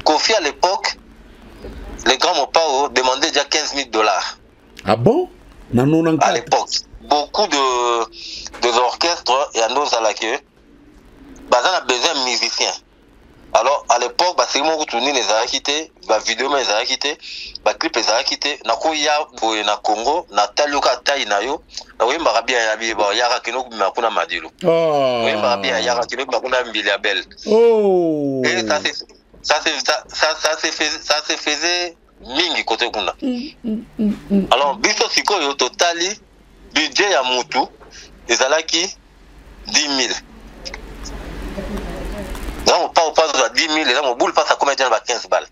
Kofi à l'époque, les grands Mopao demandaient déjà 15 000 $. Ah bon? À l'époque. Beaucoup de orchestres et à nos à la queue, on a besoin de musiciens. Alors à l'époque, c'est moi qui tournais les arachité, la vidéo les arachité, la clip les arachité, na koya boye na Congo, na taluka tayi na yo, na oui marabia ya bi ba yaka kino makuna madilo. Oui marabia yaka kino makuna mbiliabel. Oh. Et ça se faisait mingi côté kuna. Alors biso sikoyo totali budget ya mutu ezalaki 10 000. Là on passe à 10 000 et là mon boule passe à combien de 15 balles.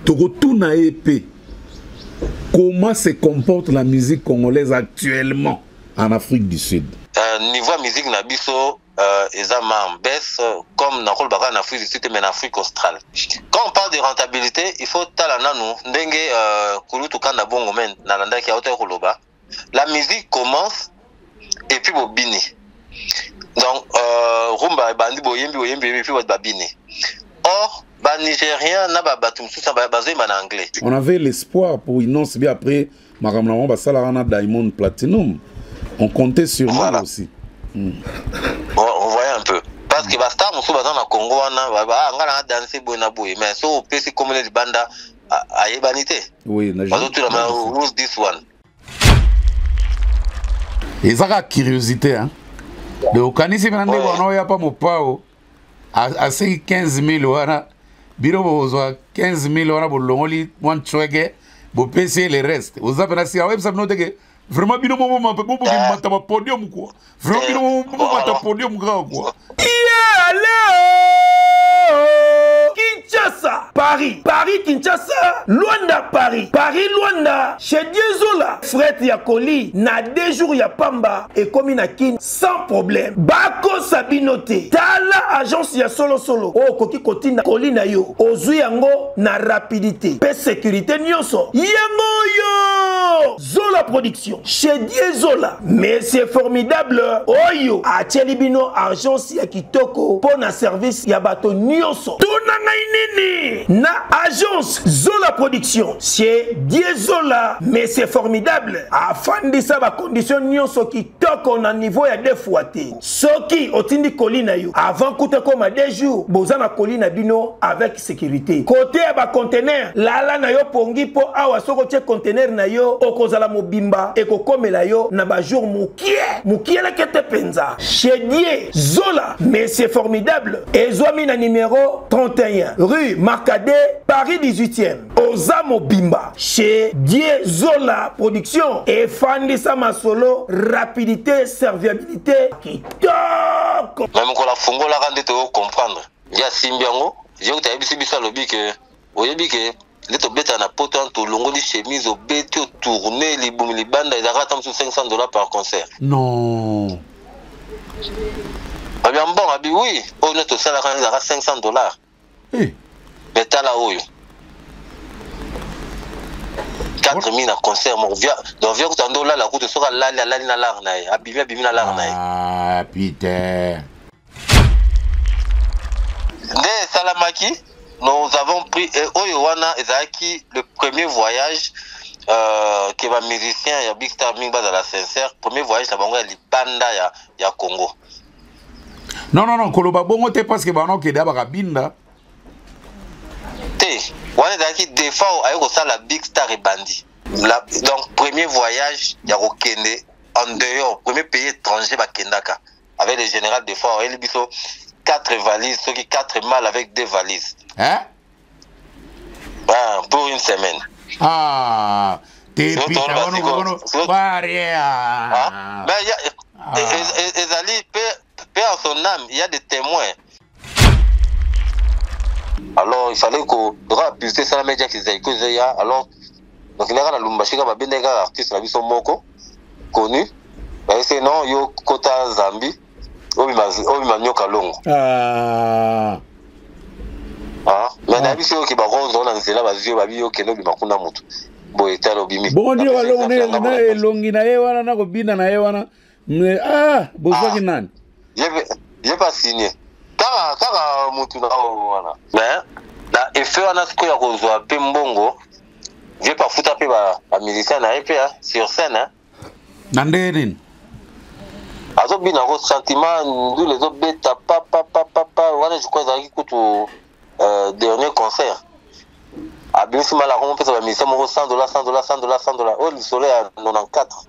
Tokotuna épée. Comment se comporte la musique congolaise actuellement en Afrique du Sud? Niveau musique nabiso en baisse comme dans en Afrique du Sud mais en Afrique australe. Quand on parle de rentabilité, il faut talana nous ndenge kulutu kanda bongo men na landa ki auto koloba. La musique commence et puis bobini. Donc rumba bandi boyembi et puis babini. Or ba nigérien na ba batum tout ça basé en anglais. On avait l'espoir pour Inonce bien après makamla ba salarana Diamond Platinum. On comptait sur moi aussi. On voyait un peu. Parce que basta musu bazana Congo wana ngala danser boyna boy mais so pesi comme les banda a yebanité. Oui, na lose this one. Et ça a curiosité hein. De okanisi mende bwana ya pa mopao a 15 000 wana biro bozwa 15 000 wana bolongoli mwan chwege bo pesi le reste. Ozapena si a website note que vraiment bino momo mata ba podium quoi. Vraiment bino momo mata podium quoi. Kinshasa, Paris, Kinshasa, Luanda, Paris, Luanda, chez Diezola, Fred Yakoli, na 2 jours ya pamba et comme na kin sans problème. Bako Sabinote, Tala agence ya solo, oh koki koti na koli na yo, ozui yango na rapidité, pe sécurité nyonso, yango yo, Zola production, chez Diezola, mais c'est formidable, oyo, a Tchelibino agence ya kitoko, pour na service ya bato nyonso, na agence Zola production c'est Diezola mais c'est formidable afin de ça ba condition nyonso ki toko na niveau ya 2 fois te soki otindi kolina yo avant koute comme 2 jours bozana kolina bino avec sécurité côté ba conteneur lala na yo pongi po awa soko tie conteneur na yo okozala mobimba e kokomela yo na ba jour mukie la kete penza chez Diezola mais c'est formidable et zoami na numéro 31 rue Marcadet, Paris 18e. Ozamo Bimba, chez Diezola Production. Et Fandisa Masolo, rapidité, serviabilité. Kitoko. Même quand la fongo la rende te comprendre. Il y a Simbiango, j'ai eu ta ebisi lobby que, oyebi que, les tobeta na potan to longo di chemise au bête tourner les boum les bandes ils arrêtent sur $500 par concert. Non. Ah bien bon, abi oui, on est au salaire ils arrêtent $500. Eh. Mais t'as là où 4 000 à concert, mon vieux. Donc, vieux, tu as la route, tu seras là, ah, putain. Dès Salamaki, nous avons pris Oyowana Ezaki, le premier voyage qui est un musicien, il y a Big Star Mingba dans la sincère, premier voyage, c'est Libanda, il y a Congo. Non, Koloba Bongo, t'es parce que Banon qui est d'abord à Binda. On est des fois la Big Star et Bandi. Donc premier voyage il y a Okende en dehors premier pays étranger Kendaka avec le général des fois il y a 4 valises ceux qui 4 mâles avec 2 valises. Hein? Pour une semaine. Ah, t'es pita Ezali paix en son âme, il y a des témoins. Alors il fallait qu'on puisse ça la média qui zay kozaya alors donc il y a la lumbashika ba bendeka artiste na biso moko connu mais c'est non yo kota Zambi obi manyoka longo mais na biso ki ba rozo na nzela ba zio ba biyo keno bi makuna mutu boye talo bimi bon ndio walo na elongi na ye wana na ko binda na ye wana bozwaki nani je pas signé kaka mutu na wana mais na effet wana siko ya kozwa pe mbongo je pas futa pe ba musicien na EP sur scène nandeni azo bina ko sentiment ndu les autres beta papa wana je crois zaki kutu dernier concert abisi mala ko pesa ba musicien mo $100 oh le soleil à 94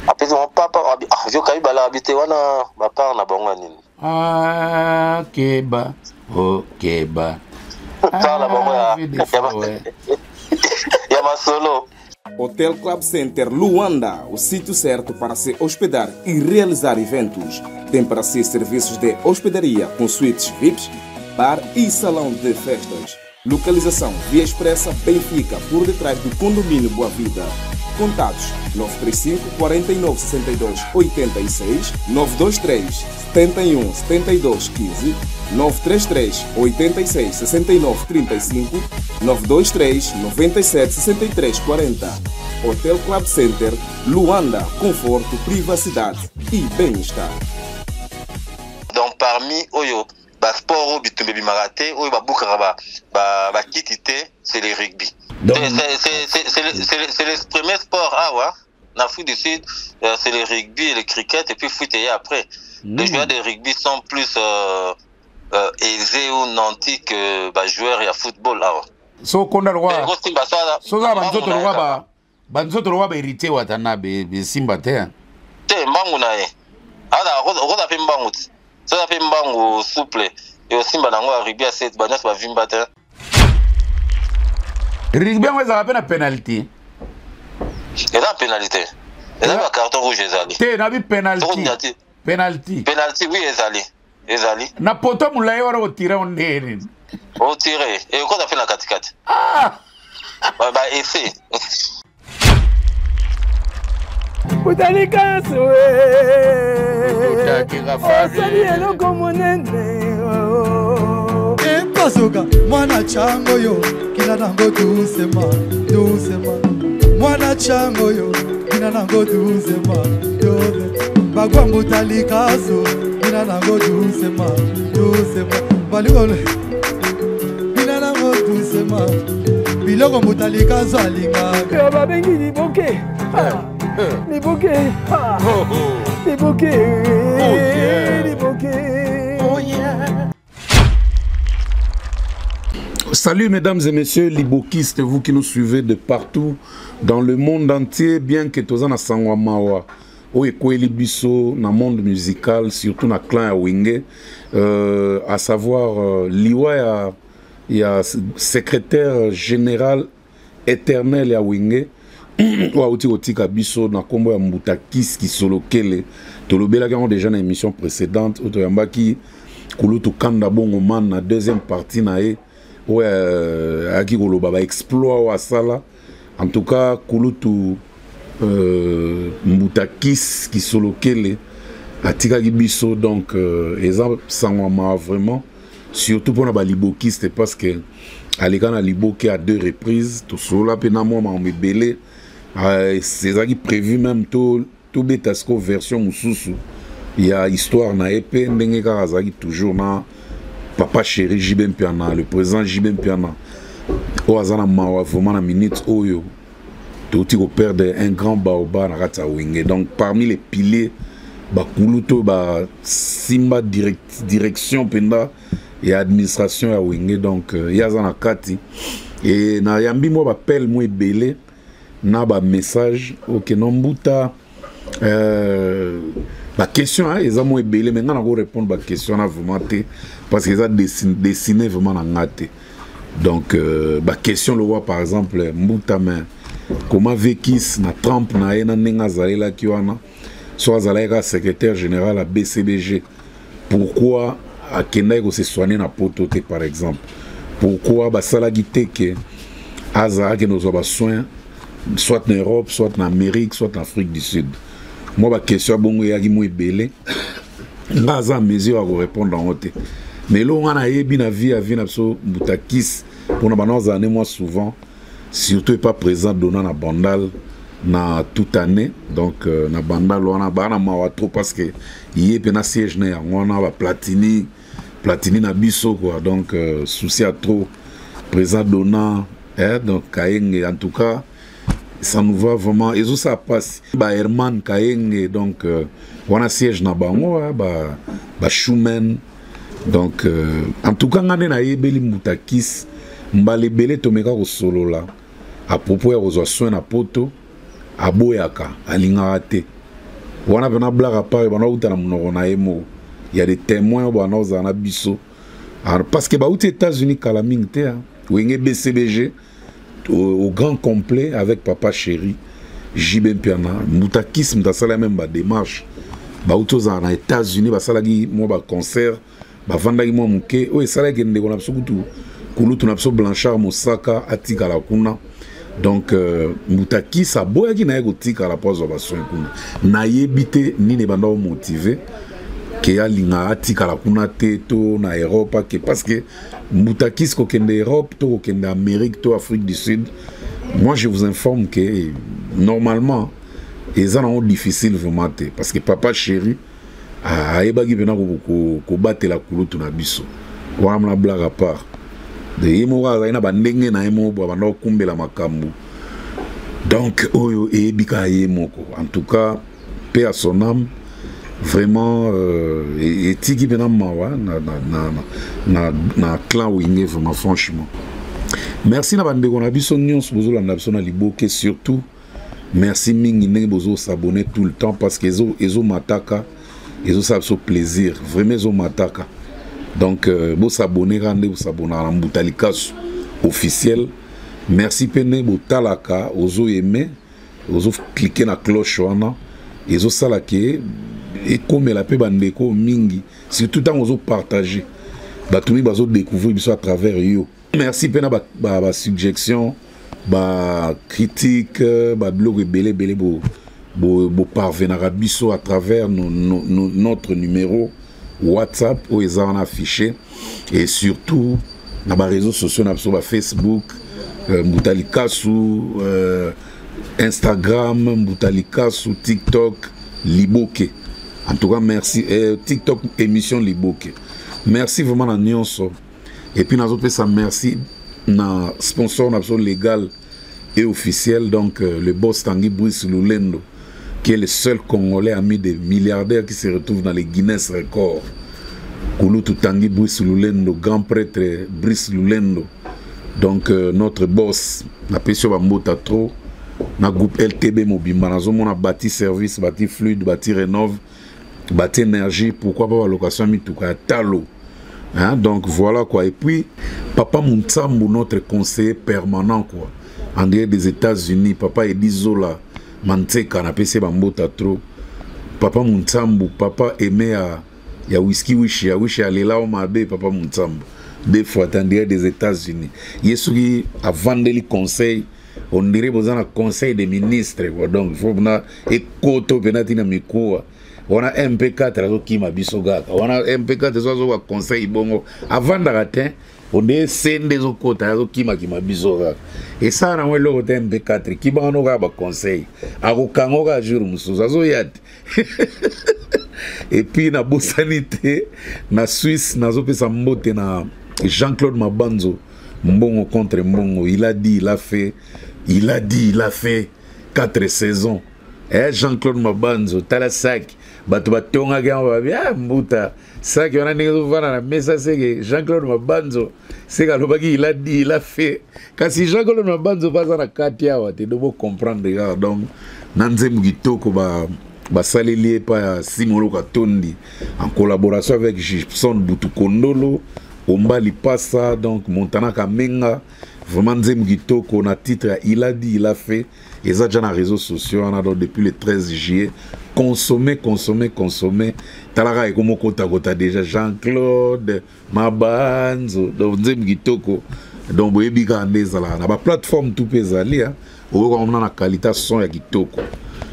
apesi mon papa je kai bala habité wana ba par na bongo nini keba par na bongo ya masolo. Hotel Club Center Luanda, o sítio certo para se hospedar e realizar eventos. Tem para si serviços de hospedaria com suítes VIPs, bar e salão de festas. Localização Via Expressa Benfica, por detrás do condomínio Boa Vida. Contatos 935 49 62 86, 923 71 72 15, 933 86 69 35, 923 97 63 40. Hotel Club Center Luanda, conforto, privacidade e bem-estar. Donc parmi oyo sport bitumbe bimaraté oyo babukaka ba kitité c'est le rugby. C'est le premier sport en Afrique du Sud, c'est le rugby et le cricket et puis foot et après. Les joueurs de rugby sont plus aisés ou nantis que joueurs et à football so konda roi so za banzoto roi ba héritier watana be simba te mbangu na ye ala roda pe mbangu so za pe mbangu souple et simba nango rugby à 7 banyas ba vimba te rugby on za na penalty et la pénalité et la carton rouge ezali te na bi penalty oui ezali na poto mulai wara o tira on nene o tire et ko da fait na katikati ba essai utalika soe osali eloko monene epasoka mwana chango yo kila nango doucement mwana chango yo kila nango doucement bagwambu talikazo kila nango doucement baligole kila nango doucement biloko mutalikazo alinga yo babengi liboke liboke Salut mesdames et messieurs libokistes, vous qui nous suivez de partout dans le monde entier, bien que tous en sangwa mawa o ekweli biso na monde musical, surtout na clan ya Wenge, à savoir Liwa ya secrétaire général éternel ya Wenge wa uti otika biso na kombo ya Mbutakis Kisolokele tolobela quand déjà na émission précédente otoyambaki kulutu kanda bongo man na deuxième partie na e aki koloba ba exploit wa sala en tout cas kulutu Mbutakis Kisolokele atika biso donc exemple sangwama vraiment surtout pour na libokiste parce que alekana liboke à 2 reprises to sola pena moi ma mbele c'est ça qui prévu même tout betasco version mususu il y a histoire na épée ndenge kazaki toujours na papa chéri Jibem Piana le président Jibem Piana o azana mawa vraiment na minute oyo tout ko perdre un grand baobab na rata Wenge donc parmi les piliers bakuluto ba simba direction penda et administration ya Wenge donc yazana kati et na yambi mo appel mo ebele na ba message ok nombuta ba question ils ont mo ebele mais ngana ko répondre ba question na vraiment te parce que ça dessiné vraiment na ngate donc ba question le roi par exemple mbuta mais comment vekis na Trump na ena nenga zalela kiwana soit zalela secrétaire général à BCBG pourquoi à Kenda ko se soigner na potote par exemple pourquoi ba salagi teke aza que nos ba soins soit en Europe soit en Amérique soit en Afrique du Sud moi ba question bongo yaki mo ebele ngaza mesure à répondre en haute mais lo ngana yebi na vie na so Mbutakis pour na banoza ne moi souvent surtout pas présent donnant na bandal na toute année donc na banda lona bana mawa trop parce que yé pena siège na ngona ba platini na biso quoi donc souci à trop présent donnant donc Kayenge en tout cas ça nous va vraiment et ça passe ba Herman Kayenge donc wana siège na bango ba Schumann donc en tout cas ngane na yebeli Mutakis mbale belé tomeka ko solo là à propos ya kozwa soin na poto aboyaka alingaka te wana pena blague à part bana uta na monoko na yemo il y a des témoins bana ozana biso parce que ba uta États-Unis kala mingi te wenge BCBG au grand complet avec papa chéri JB Mpiana Mutakis mtasala même ba démarche ba uta ozana États-Unis basalaki mo ba concert ba vandaki mo muke o esalaki ndeko na biso kutu kulutu na biso Blanchard Mosaka atika la kuna. Donc Mutakis aboyaki na yeko tika la pose ba soin kuna na yebite ni ne banda motivé ke alinga atika la kuna te to na Europe ke parce que Mutakis ko kende Europe to ko kende Amérique to Afrique du Sud moi je vous informe que normalement ils en ont difficile vraiment te parce que papa chéri a ebaki bena ko batela kulutu na biso wana na blague à part de yemora ina bandenge na yemo bana kumbela makambu donc oyo e bika yemoko en tout cas paix à son âme vraiment et tiki bena mawa na clan wingé vraiment franchement merci na bandeko na biso nyonso bozolanda biso na liboke surtout merci mingi ndenge bozo s'abonner tout le temps parce que ezo mataka ezo ça plaisir vraiment ezo mataka. Donc, vous s'abonnez, vous abonnez à Mutalikasu officiel. Merci Pene, vous talaka, vous aimez, vous cliquez la cloche, et vous salake, et comme la paix bandeko mingi, surtout tant vous partagez, vous avez découvert à travers yo. Merci Pene, ba suggestion, ba critique, ba blog belé bo parvenir à biso à travers notre numéro WhatsApp où ils ont affiché et surtout dans les réseaux sociaux sur Facebook Mutalikasu Instagram Mutalikasu TikTok Liboke en tout cas merci TikTok émission Liboke merci vraiment à Nyonso et puis nous autres ça merci na sponsor légal et officiel donc le boss Tanguy Brice Lulendo qui est le seul Congolais ami des milliardaires qui se retrouve dans les Guinness Records. Kulutu Tanguy Brice Lulendo, grand prêtre Brice Lulendo. Donc notre boss, la Pesio Bambota trop, na groupe LTB Mobimba, on a bâti service, bâti fluide, bâti rénove, bâti énergie, pourquoi pas la location Mitouka Talo. Hein? Donc voilà quoi. Et puis, Papa Mounsambu, notre conseiller permanent quoi, en dehors des États-Unis, Papa Edizola. Manteka na pese bambota trop papa Muntsambu papa aimé ya whisky wish ya lela o mabe papa Muntsambu des fois attendu des États-Unis yesuki a vendre les conseils on dirait besoin un conseil des ministres donc il faut na ekoto penati na mikoa on a MP4 azo kima biso gaka on a MP4 azo conseil bongo avant d'arrêter on est scène des autres azo kima biso gaka et ça na welo hotel MP4 ki bano ga ba conseil akokango ga jour mususu azo yat et puis na bosanité na Suisse nazo pesa mbote na Jean-Claude Mabanzo mbongo contre mbongo il a dit il a fait 4 saisons et Jean-Claude Mabanzo tala sac bato batonga gamba bien mbuta sac on a négo vana na mesa c'est Jean-Claude Mabanzo c'est kalobaki il a dit il a fait quand si Jean-Claude Mabanzo passe na katia wa te dobo comprendre gars donc nanze mugitoko ba saleli pa Simolo Katondi en collaboration avec Gibson Butukondolo Omba Lipasa donc Montana Kamenga vraiment nzemu kitoko na titre il a dit il a fait et ça déjà dans les réseaux sociaux on a donc depuis le 13 juillet consommer talaka ekomo kota déjà Jean-Claude Mabanzo donc nzemu kitoko donc boyebi ka ndezala na ba plateforme tout pezali on a na qualité son ya kitoko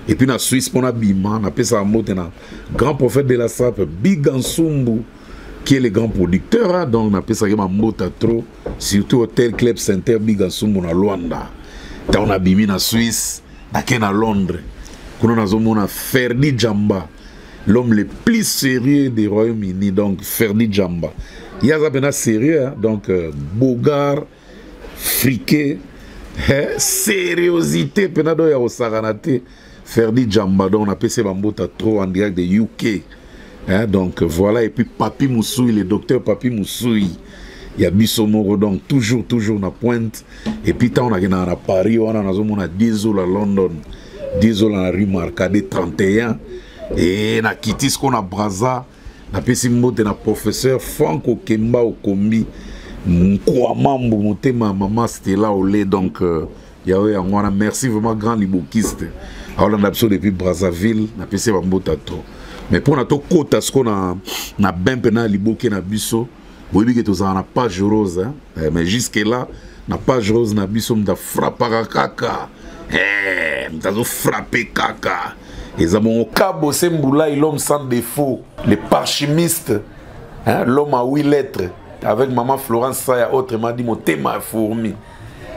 et puis na Suisse on a bima na pesa mote na grand prophète de la sape Big Ansumbu qui est le grand producteur, hein, donc on appelle ça Mota trop, surtout Hôtel Club Center Big Ansumbu na Luanda. On a bimi na Suisse, ake na Londres kuna nazomona Ferdi Djamba, l'homme le plus sérieux des Royaumes-Unis, donc Ferdi Djamba. Il y a ça sérieux, hein? Donc Bogart, friqué, sériosité, penado ya osaganate, Ferdi Djamba, donc on appelle ça Bambota trop en direct de UK. Hein? Donc voilà, et puis Papi Moussoui, le docteur Papi Moussoui, il y a Bissomoro, donc toujours na pointe. Et puis tant on a à Paris, on a 10 ans à London, 10 ans à la rue Marcadet 31. Et na kitis qu'on a Braza, na pesi mbote na professeur Franco Kemba Okombi, Mkwamambo motema maman Stella Olé, donc yawe yangwana, merci vraiment grand libokiste. Alors on a besoin depuis Brazzaville, na pesi bambota to. Mais pour na to kota sko na bempe na liboke na biso, boyebi ke tozala na page rose, hein? Mais jusque là na page rose na biso mta frappaka kaka. Mtazo frapper kaka. Ils ont Kabo Semboulaye, l'homme sans défaut, le parchimiste, hein, l'homme à 8 lettres, avec maman Florence Saya, autrement dit, mon thème a fourmi.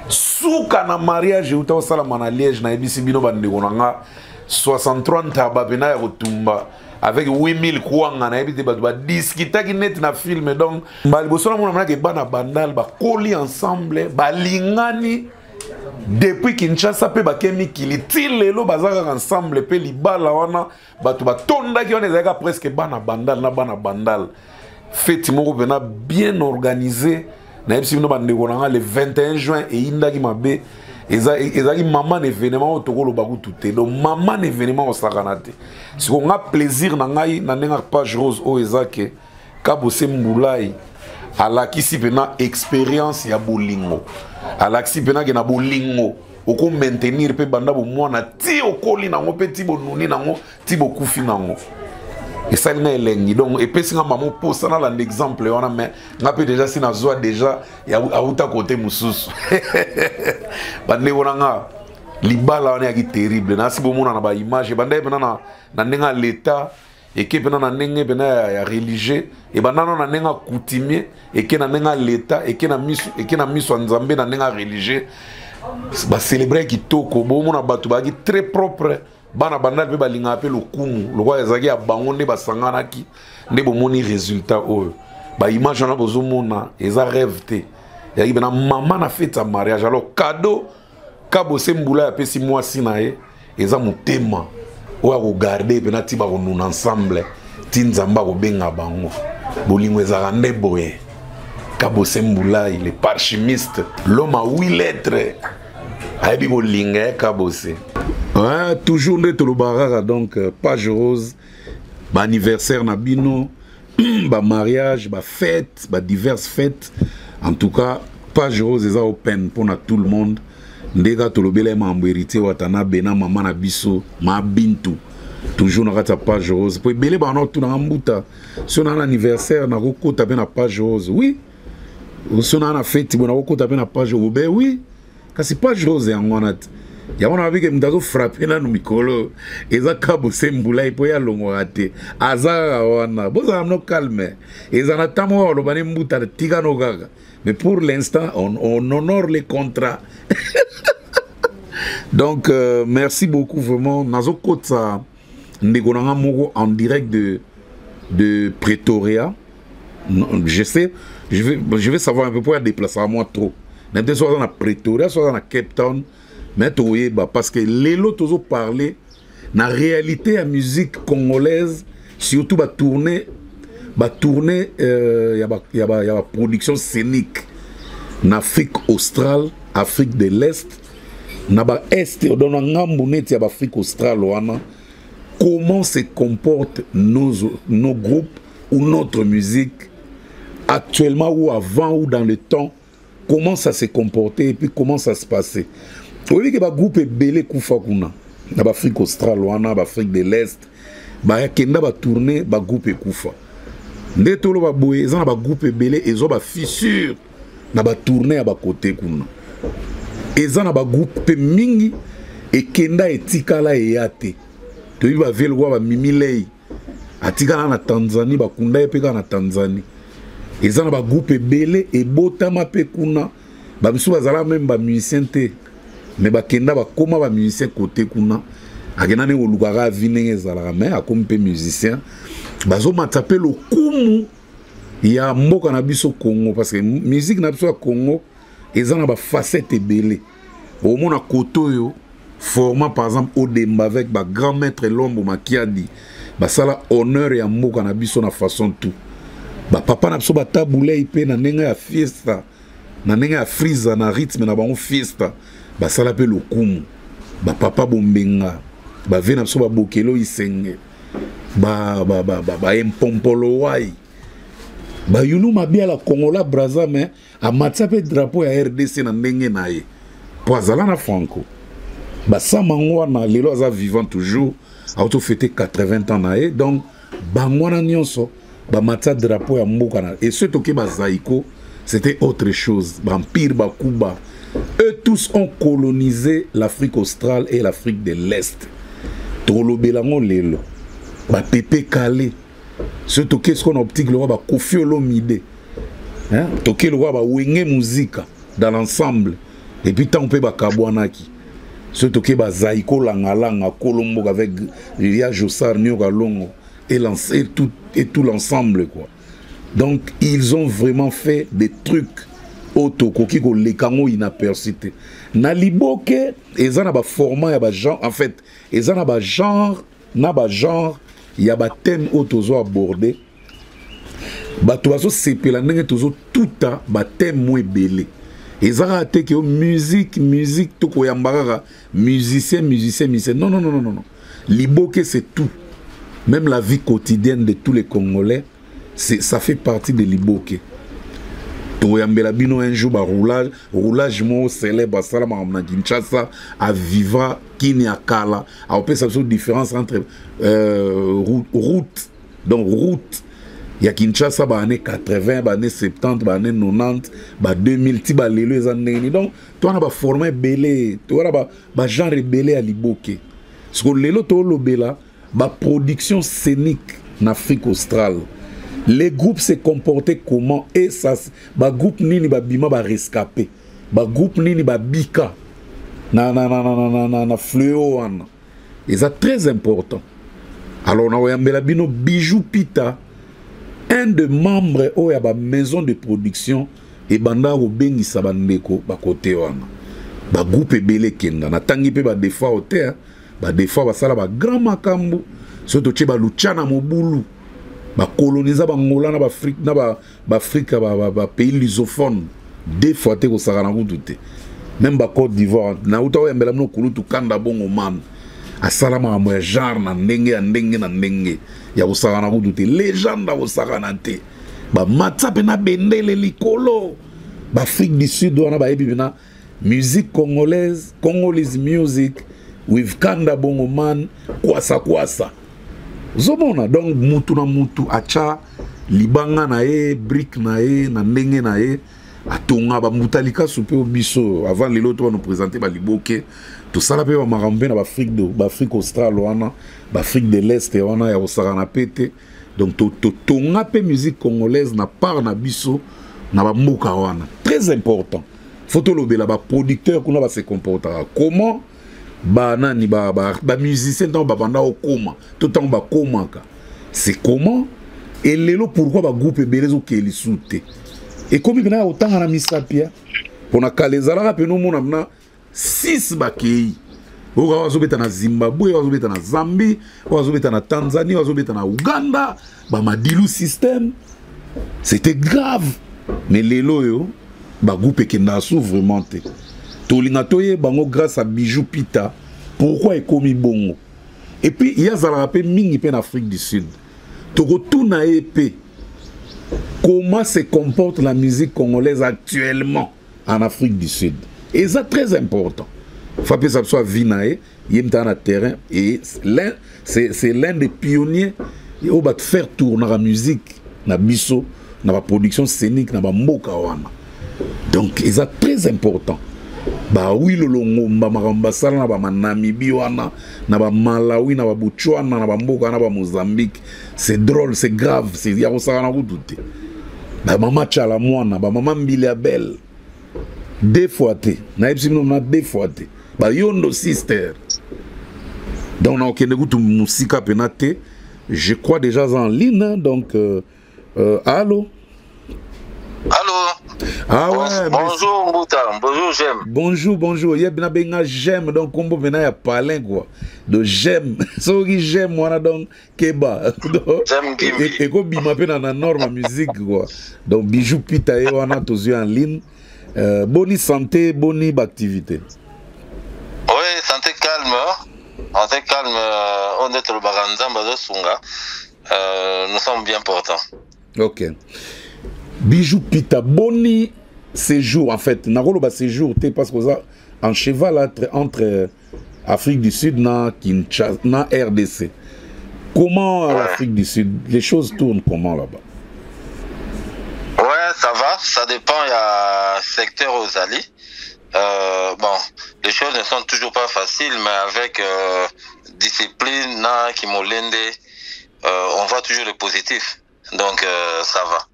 Souka na mariage, j'ai eu au salam à Liège, na ebisi bino bandegonanga, 63 tababena ya rotumba, avec 8000 kouanga, na ebite ba discuta ki net na film, donc, balibosona mona mona ke bana bandal, ba koli ensemble, ba lingani. Depuis Kinshasa pe bakemi kiliti lelo bazaka ensemble pe libala wana batu batonda ki on ezaka presque bana bandal fête moko pena bien organisé na ebisi bino bandeko nanga le 21 juin et indaki mabe ezaki maman événement otokolo bakutu te donc maman événement osakana te siko nga plaisir na ngai na ndenga page rose o ezake Kabo Semboulaye alakisi pena expérience ya bolingo alakisi pena ke na bolingo oko maintenir pe banda bo mwana ti okoli nango pe ti bonuni nango ti bokufi nango et ça nga elengi donc et pesi nga maman posa na la exemple wana mais nga pe déjà si na zoa déjà ya auta côté mususu bande wonanga libala wana ya ki terrible na si bo mona na ba image bande pena na ndenga l'état et qui pena na ndenge pena ya religieux et banana na ndenga coutumier et qui na ndenga l'état et qui na miso nzambe na ndenga religieux ba célébrer kitoko bo mona batu ba ki très propre bana bandal pe balinga pe lokumu lokwa ezaki ya bango nde basangana ki nde bomoni résultat oyo ba image na bozo mona eza rêve te ya ki bena maman na fête ya mariage alors cadeau Kabo Semboulaye apesi mwasi na ye eza motema oya kogarde pena ti bakonuna ensemble ti nzamba kobenga bango bolingo ezaka nde boye Kabo Semboulaye le parchimiste l'homme à 8 lettres ayebi kolinga Kabose. Ouais, toujours nde tolobaraka donc page rose ba anniversaire na bino ba mariage ba fête ba diverses fêtes en tout cas page rose eza open pour na tout le monde. Ndega tolobela mambo hérité watana bena mama na biso ma bintu toujours na kata page rose po belé ba no tuna mbuta si on a un anniversaire na kokota pe na page rose oui si on a na fête bona kokota pe na page rose ben oui kasi page rose yango na ya wana bike mdazo frapper na mikolo eza Kabo Semboulaye po ya longo ate azara wana boza no calme eza na tamo lo bane mbuta tika no gaga. Mais pour l'instant, on honore les contrats. Donc, merci beaucoup vraiment. Nazo Kotsa Ndegonanga Moko en direct de Pretoria. Je sais, je vais savoir un peu pourquoi il y a déplacé à moi trop. Peut-être soit dans Pretoria, soit dans Cape Town. Mais parce que les autres ont parlé, la réalité de la musique congolaise, surtout va tourner. Il y a la production scénique en Afrique australe, Afrique de l'Est, dans l'Est, dans l'Afrique australe, comment se comportent nos groupes ou notre musique actuellement ou avant ou dans le temps, comment ça s'est comporté et puis comment ça se passait. Vous voyez que les groupes sont belés dans l'Afrique australe, dans l'Afrique de l'Est, il y a tourné les groupes Koufa. Nde tolo ba boye eza na ba groupe ebele ezo ba fissure na ba tourner à ba côté kuna eza na ba groupe mingi ekenda etikala eyate to ba velo ba mimilei atikala na Tanzanie ba kunda epeka na Tanzanie eza na ba groupe ebele ebotama pe kuna ba misu bazala même ba musicien te mais bakenda bakoma ba musicien côté kuna akena ne olukaka vine ezalaka mais akomi pe musicien bazo matape le kumu ya mboka na biso Congo parce que musique na biso ya Congo ezana ba facette ebele au mona koto yo format par exemple Odemba avec ba grand maître Lombo Makiadi basala honneur ya mboka na biso na façon tout ba papa na biso batabule ipe na ndenge ya fiesta na ndenge ya friza na rythme na bango fiesta basala pe lokumu ba papa bombenga ba ve na biso ba bokelo isenge ba empompolo wai ba yulu mabia la Congola Brazza mais a matsape drapeau ya RDC na ndenge na ye po azala na Franco ba samango na lelo aza vivant toujours auto fêter 80 ans na ye donc ba mwana nyonso ba matsa drapeau ya mboka na et ce toke ba zaiko c'était autre chose ba empire ba Kuba eux tous ont colonisé l'Afrique australe et l'Afrique de l'Est tolobelango lelo ba Pepe Kale surtout qu'est-ce qu'on optique le roi ba Koffi Olomide hein toke le roi ba Wenge Muzika dans l'ensemble et puis tant on peut ba Kabwanaki surtout que ba Zaiko Langalanga Kolombo avec Lia Jossar Nyoka Longo et tout l'ensemble quoi. Donc ils ont vraiment fait des trucs autokoki ko lekango inaperçu. Na liboke ezana ba format ya ba genre en fait ezana ba genre il y a ba thème autozo abordé. Ba tozo sepela ndenge tozo tuta ba thème mo ebele. Ezara te que musique tout koyambara musicien non. Liboke c'est tout. Même la vie quotidienne de tous les Congolais, ça fait partie de Liboke. Toyambela bino un jour ba roulage mo célèbre salama na Kinshasa à Viva Kini Akala. A opé ça différence entre route. Donc route il y a Kinshasa ba année 80, ba année 70, ba année 90, ba 2000 ti ba lelo ezandeni. Donc toi na ba former belé, toi na ba genre belé à Liboke. Parce que lelo to lobela ba production scénique en Afrique australe. Les groupes se comportaient comment et ça ba groupe nini ba bima ba rescapé. Ba groupe nini ba bika na fléau wana. Et ça très important. Alors na oyambela bino Bijou Pita un des membres de la maison de production et banda obengisa bandeko ba côté wana ba groupe ebele kenda na tangi pe ba defa hotel ba defa ba sala ba grand makambu surtout che ba luchana mobulu ba coloniser ba ngola na ba Afrique na ba Afrique ba pays lusophone des fois te ko sakana kututé même ba Côte d'Ivoire na uta oyambela no kulutu kanda bongo man asalama mo genre na ndenge ya usagana kuduti légende usagana te ba matsape na bendele likolo ba Afrique du Sud wana ba ebibina musique congolaise music with kanda bongo man kwasa zomona donc mutu na mutu acha libanga na e brick na e na ndenge na e atonga ba mutalika soupe biso avant lelo to nous présenter ba Liboke tout ça la pe ba marambe na ba Afrique australe wana ba Afrique de l'Est wana ya osarana pete donc to tonga pe musique congolaise na part na biso na ba mboka wana très important photo lobela ba producteur kuna ba se comportera comment ba nani ba musicien tant ba banda okoma tout temps ba komaka c'est comment et lelo pourquoi ba groupe belezo keli soute. Et comme il y a autant de misapia, pour na kalezala pe no mona na 6 bakei. Oka wazobeta na Zimbabwe, wazobeta na Zambie, wazobeta na Tanzanie, wazobeta na Uganda, ba madilu système. C'était grave. Mais lelo yo ba groupe kenda sou vraiment te. Tolinga toye bango grâce à Bijou Pita. Pourquoi ekomi bongo? Et puis il y a zala pe mingi pe en Afrique du Sud. Toko tuna epé. Comment se comporte la musique congolaise actuellement en Afrique du Sud. Et c'est très important. Il faut que ça soit vinaé, il y a un terrain. Et c'est l'un des pionniers qui va faire tourner la musique, la biso, la production scénique, la mboka wana. Donc, c'est très important. Bah oui, le longo, Marambasala, Namibie, Malawi, Botswana, Mboka, Mozambique. C'est drôle, c'est grave, c'est Yarosarana Roudoute. Maman Tchalamouana, maman Mbiliabel. Deux fois, deux fois. ba yondo sister donc on okende kutu musika penate je crois déjà en ligne donc allô. Ah ouais, bonjour Mbouta, bonjour J'aime. Bonjour, yebna benga J'aime donc combo bena ya palin quoi. De J'aime. Soki J'aime wana donc keba. J'aime Gimbi. Et ko bima pe na norme musique quoi. Donc bijou pita e wana tozu en ligne. Boni santé, boni activité. Oui, santé calme. Santé calme, on est le baranzan bazo sunga. Nous sommes bien portants. OK. Bijou pita boni séjour en fait nakolo ba séjour té parce que ça en cheval entre Afrique du Sud na Kinshasa na RDC. Comment l'Afrique du Sud, les choses tournent comment là-bas? Ouais, ça va, ça dépend, il y a secteur aux alliés. Bon, les choses ne sont toujours pas faciles, mais avec discipline na kimolende, on voit toujours le positif. Donc ça va.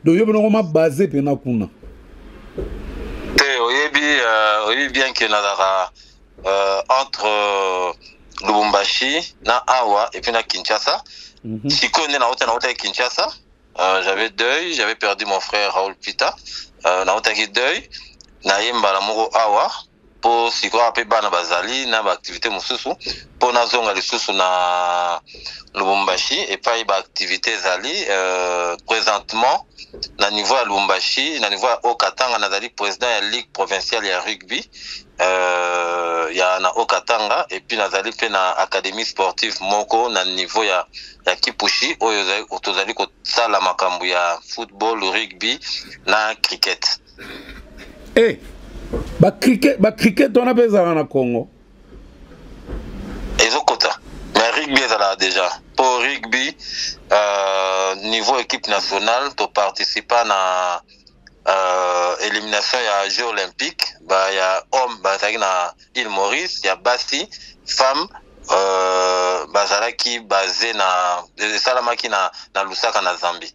Donc, il y a basé pena kuna. Oui, bien que nadara entre Lubumbashi, na Awa et puis na Kinshasa. Si on est na Kinshasa, j'avais deuil, j'avais perdu mon frère Raoul Pita. Na otaki deuil, na yemba la moko Awa pour si quoi apé bana bazali na ba activité mususu pour na zonga lisusu na Lubumbashi et pas ba activité zali présentement na niveau à Lubumbashi na niveau à Okatanga nazali président de la ligue provinciale ya rugby ya na Okatanga et puis nazali pe na académie sportive moko na niveau ya Kipushi oyo tozali ko sala makambo ya football, rugby na cricket. Ba cricket on a besoin na Congo. Ezokota. Mais rugby là déjà. Pour rugby niveau équipe nationale to participer na élimination ya Jeux olympiques, ba ya homme bazaki na Île Maurice, ya basi femme bazalaki basé na salamaki na Lusaka na Zambie.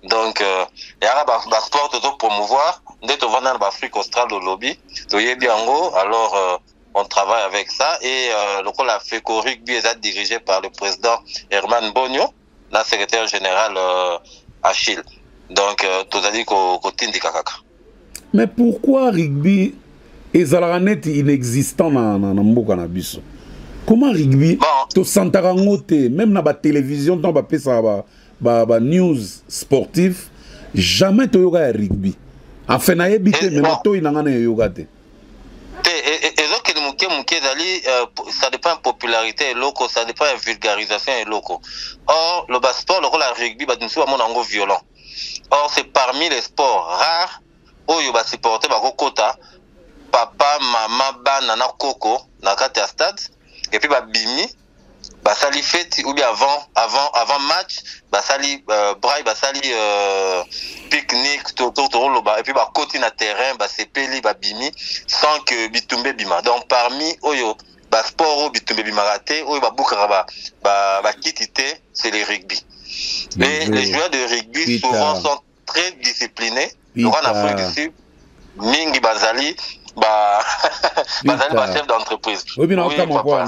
Donc il y a ba sport to promouvoir dès to vendre dans l'Afrique australe au lobby to yebiango alors on travaille avec ça et le rôle la FECO rugby est dirigé par le président Herman Bonio, la secrétaire général Achille. Donc tout a dit qu'au tindi kakaka. Mais pourquoi rugby est inexistant dans mboka na biso? Comment rugby to santaka ngote même na ba télévision dans ba pesa ba news sportif jamais to yoga ya rugby. Enfin na yebite mais to inanga na yoga te. Ça dépend de popularité et loco, ça dépend de vulgarisation et loco. Or, le sport, le rôle de rugby, c'est violent. Or, c'est parmi les sports rares où il va supporter kota, papa, maman, banana, coco, dans le stade, et puis bimi, sali fête, ou bien avant match, sali braille, sali pique-nique, et puis côté na terrain, sepeli, bimi, sans que bitumbe bima. Donc parmi oyo, sport bitumbe bima raté, oyo boukara kitité, c'est les rugby. Et les joueurs de rugby souvent sont très disciplinés. En Afrique du Sud, mingi bazali, chef d'entreprise. Oui, bien papa.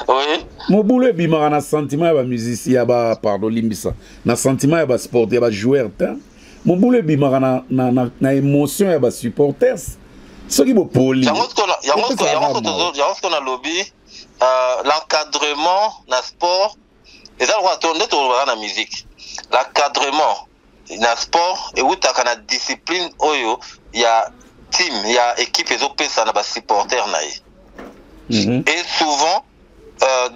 Oui. Mon boulot bimara na sentiment ya musicien ya pardon limbisa na sentiment ya sport ya joueur ta mon boulot bimara na émotion ya supporters ce qui bo poli a lobby l'encadrement na sport et ça on attendait to na musique l'encadrement na sport et où ta kana discipline oyo ya team ya équipe ezopesa na ba supporters na et souvent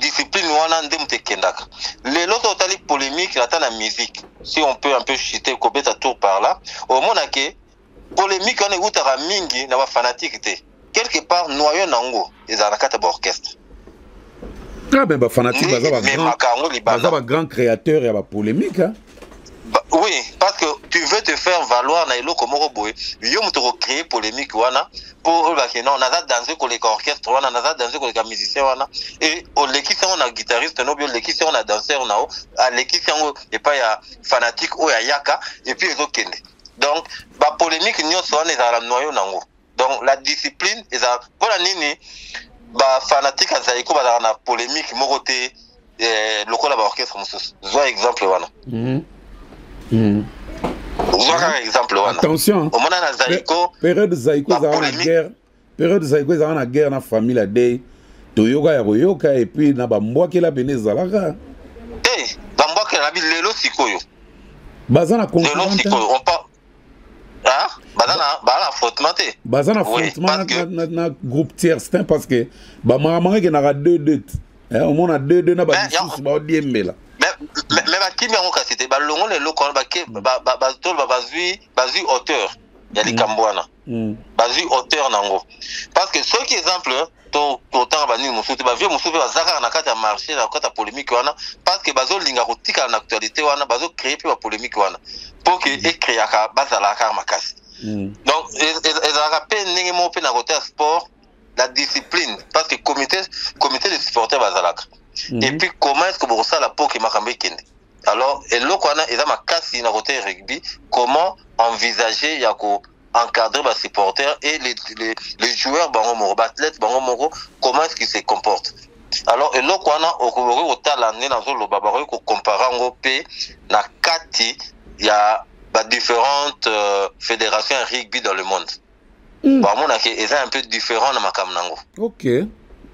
discipline wana ndem te kendaka lelo totali polémique na ta na musique si on peut un peu chuter kobeta tour par là au mona ke polémique on utaka mingi na ba fanatique te quelque part noyau nango ezana kata ba orchestre ben ba fanatique baza ba grand créateur ya ba polémique hein. Oui, parce que tu veux te faire valoir na eloko moko boy yo muto ko créer polémique wana pour que non naza danser ko les orchestre wana naza danser ko les musiciens wana et au l'équipe on a guitariste no bio l'équipe on a danseur nao à l'équipe on et pas ya fanatique o ya yaka et puis ezokende donc ba polémique nyoso wana ezala noyau nango Donc la discipline eza voilà nini ba fanatique azali ko bazala na polémique moko te lokola ba orchestre mosusu. Zwa exemple wana. Zwa exemple wana. Attention. Omona na Zaiko période Zaiko za na guerre. Période Zaiko za na guerre na famille la day. Toyoka ya koyoka et puis na ba mbwakela bene zalaka. Ba mbwakela bi lelo sikoyo. Bazana concurrent. Lelo sikoyo on pas ah bazana affrontement te. Bazana affrontement na groupe tierce parce que ba mama ke na 2-2. Au moins 2-2 na ba disusu ba odiembela. Mais ba kimi yango kasite ba longo lelo ko ba ke ba tol ba bazui auteur ya likambwana. Bazui auteur nango. Parce que ceux qui exemple autant bani musuti ba vieux musuti ba zaka na kati ya marché na kati ya polémique wana parce que bazo linga kotika na actualité wana bazo créer pe ba polémique wana pour que écrire ka bazala ka makasi. Donc ezaka pe ndenge mo pe na côté sport la discipline parce que comité de supporters bazalaka. Et puis comment est-ce que vous ça la pour que makambe kende. Alors eloko wana eza makasi na côté rugby comment envisager ya ko encadrer les supporters et les joueurs bango moko athlètes bango moko comment est-ce qu'ils se comportent. Alors et là on a au talent na zo loba ba ko comparer ngo pe na kati ya ba différentes fédérations rugby dans le monde. Ba mona ke est un peu différent na makam nango. OK.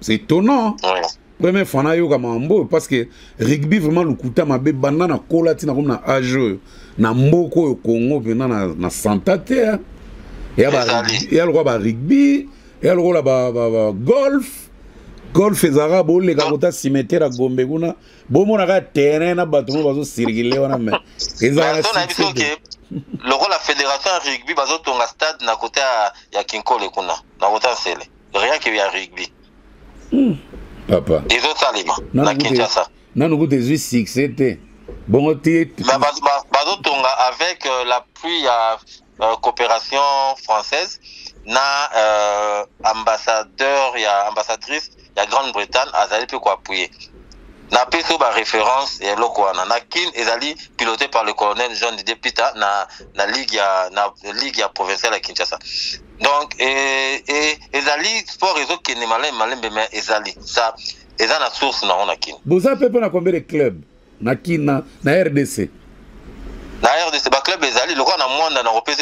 C'est étonnant. Ouais. Première fois na yo kamambo parce que rugby vraiment lukuta mabe banana kola tina comme na age na mboko Congo pena na santate. Il y a le rugby, il y a le golf. Golf et Zara, les gars, cimetière à Gombe, bon, on a terrain, on a battu, on a circulé, on a mis. Le rôle de la fédération rugby, on a un stade à côté de Kinko, na côté de rien qui vient rugby. Papa. Ils ont salima, na Kinshasa. Non, nous avons des succès. Bon, avec l'appui à coopération française, na ambassadeur, il y a ambassadrice, il y a Grande-Bretagne, azali peut quoi appuyer. Na peso ba référence et lokwana na kin ezali piloté par le colonel Jean Didier Pita na ligue ya provinciale à Kinshasa. Donc ezali sport réseau qui n'est malin mais ezali ça eza na source na on a kin. Vous avez peu na combien de clubs na kin na RDC. Na RDC ba club ezali le roi na mwanda na repese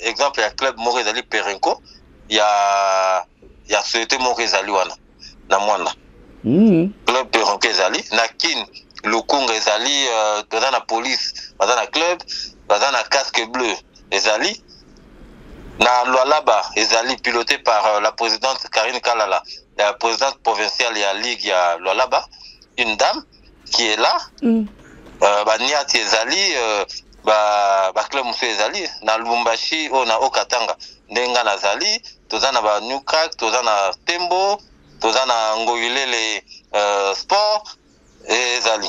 exemple ya club moko ezali Perenco ya société moko ezali wana na mwanda. Club Perenco ezali na kin Lukunga ezali toza na police baza na club baza na casque bleu ezali na Lualaba ezali piloté par la présidente Karine Kalala la présidente provinciale ya ligue ya Lualaba une dame qui est là ba niati ezali ba club musu ezali na Lubumbashi o na Okatanga ndenga nazali toza na ba New Crack toza na Tembo toza na Ngoyilele sport ezali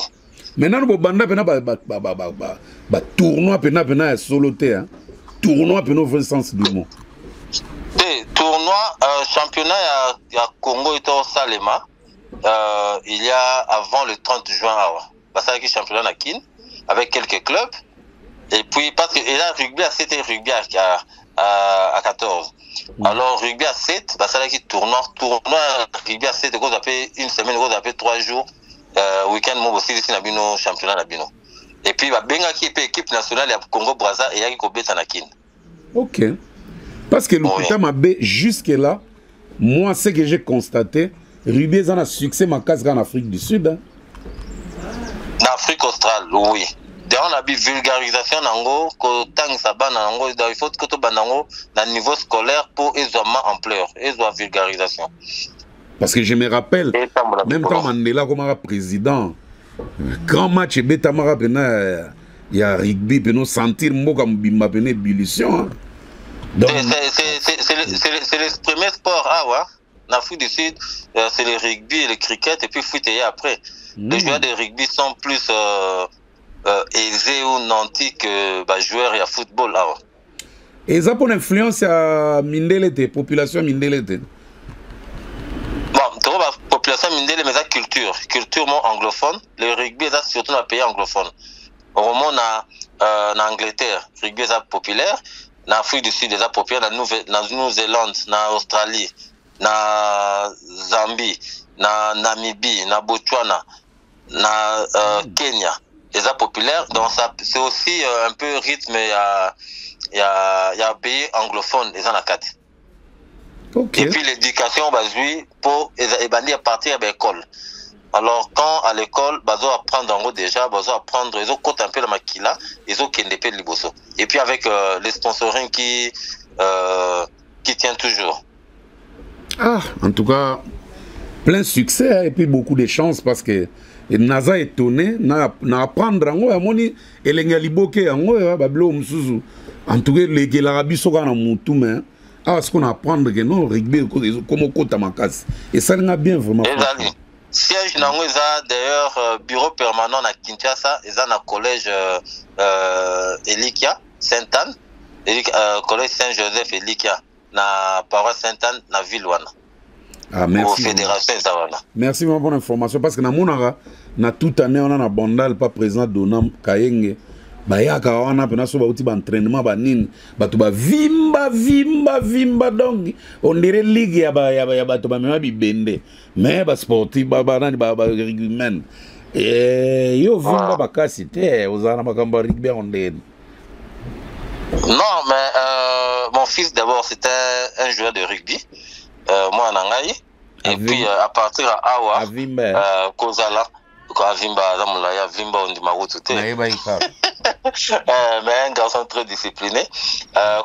maintenant bo banda pena ba tournoi pena solo te hein tournoi pena au sens du mot tournoi championnat ya Congo et au Salema il y a avant le 30 juin parce que championnat na Kin avec quelques clubs. Et puis, parce que là, rugby à 7 et rugby à 14. Alors, rugby à 7, bah, ça là qui tournoi, rugby à 7, vous appelez une semaine, vous appelez 3 jours, week-end, moi aussi, ici, nabino, championnat, nabino. Et puis, bah, benga qui est équipe nationale, à Congo-Brazza, et y'a qui kobeta na Kin. Ok. Parce que l'Okuta Mabé, jusque-là, moi, ce que j'ai constaté, rugby est un succès, ma casse en Afrique du Sud. Hein. En Afrique australe, oui. On a vu vulgarisation nango ko tang saba nango il faut que to banango na niveau scolaire pour aisément ampleur et vulgarisation parce que je me rappelle même temps Mandela comme président grand match betamara pena ya rugby peno sentir mboka mbimba pena ébullition donc c'est le premier sport en Afrique du Sud c'est le rugby et le cricket et puis foot et après les joueurs de rugby sont plus aisé ou nanti que joueur et à football là. Et ça pour influence à Mindelete, population Mindelete. Bon, la population Mindelete mais la culture anglophone, le rugby est surtout dans les pays anglophones. Au moment en Angleterre, le rugby est populaire, na Afrique du Sud eza populaire, na Nouvelle-Zélande, na Australie, na Zambie, na Namibie, na Botswana, na Kenya eza populaire. Donc c'est aussi un peu rythme il y a un pays anglophone eza na kati. Okay. Et puis l'éducation bazui pour ebandi à partir de l'école. Alors quand à l'école bazo apprendre en gros déjà bazo apprendre ils ont côté un peu la makila ils ont kende pe liboso. Et puis avec les sponsoring qui tient toujours. Ah, en tout cas plein succès et puis beaucoup de chance parce que naza étonné na apprendre ngo amoni elenga liboke ngo bablo msuzu. En tout cas les l'Arabie soka na mutu mais ah, ce qu'on apprend que non, rugby, comme au côté Makas. Et ça n'a bien vraiment. Siège d'ailleurs, bureau permanent à Kinshasa, et ça na collège Elikia, Sainte-Anne, collège Saint-Joseph Elikia, na paroisse Sainte-Anne, na ville wana. Ah, merci. Fédération, ça wana. Merci pour bonne information parce que na monara, na toute année on a un bandal pas présent Donam Kayenge. Bayaka wana pena so bauti ba entraînement ba nini batu ba vimba donc on dirait ligue ya batu ba mema bibende mais ba sportif ba nani ba rugbyman yo vimba ba kasi te ozana makamba rugby on dit. Non mais mon fils d'abord c'était un joueur de rugby moi nangai et puis à partir à Awa Kozala quoi vimba zamula ya vimba on dit marutu te mais un garçon très discipliné.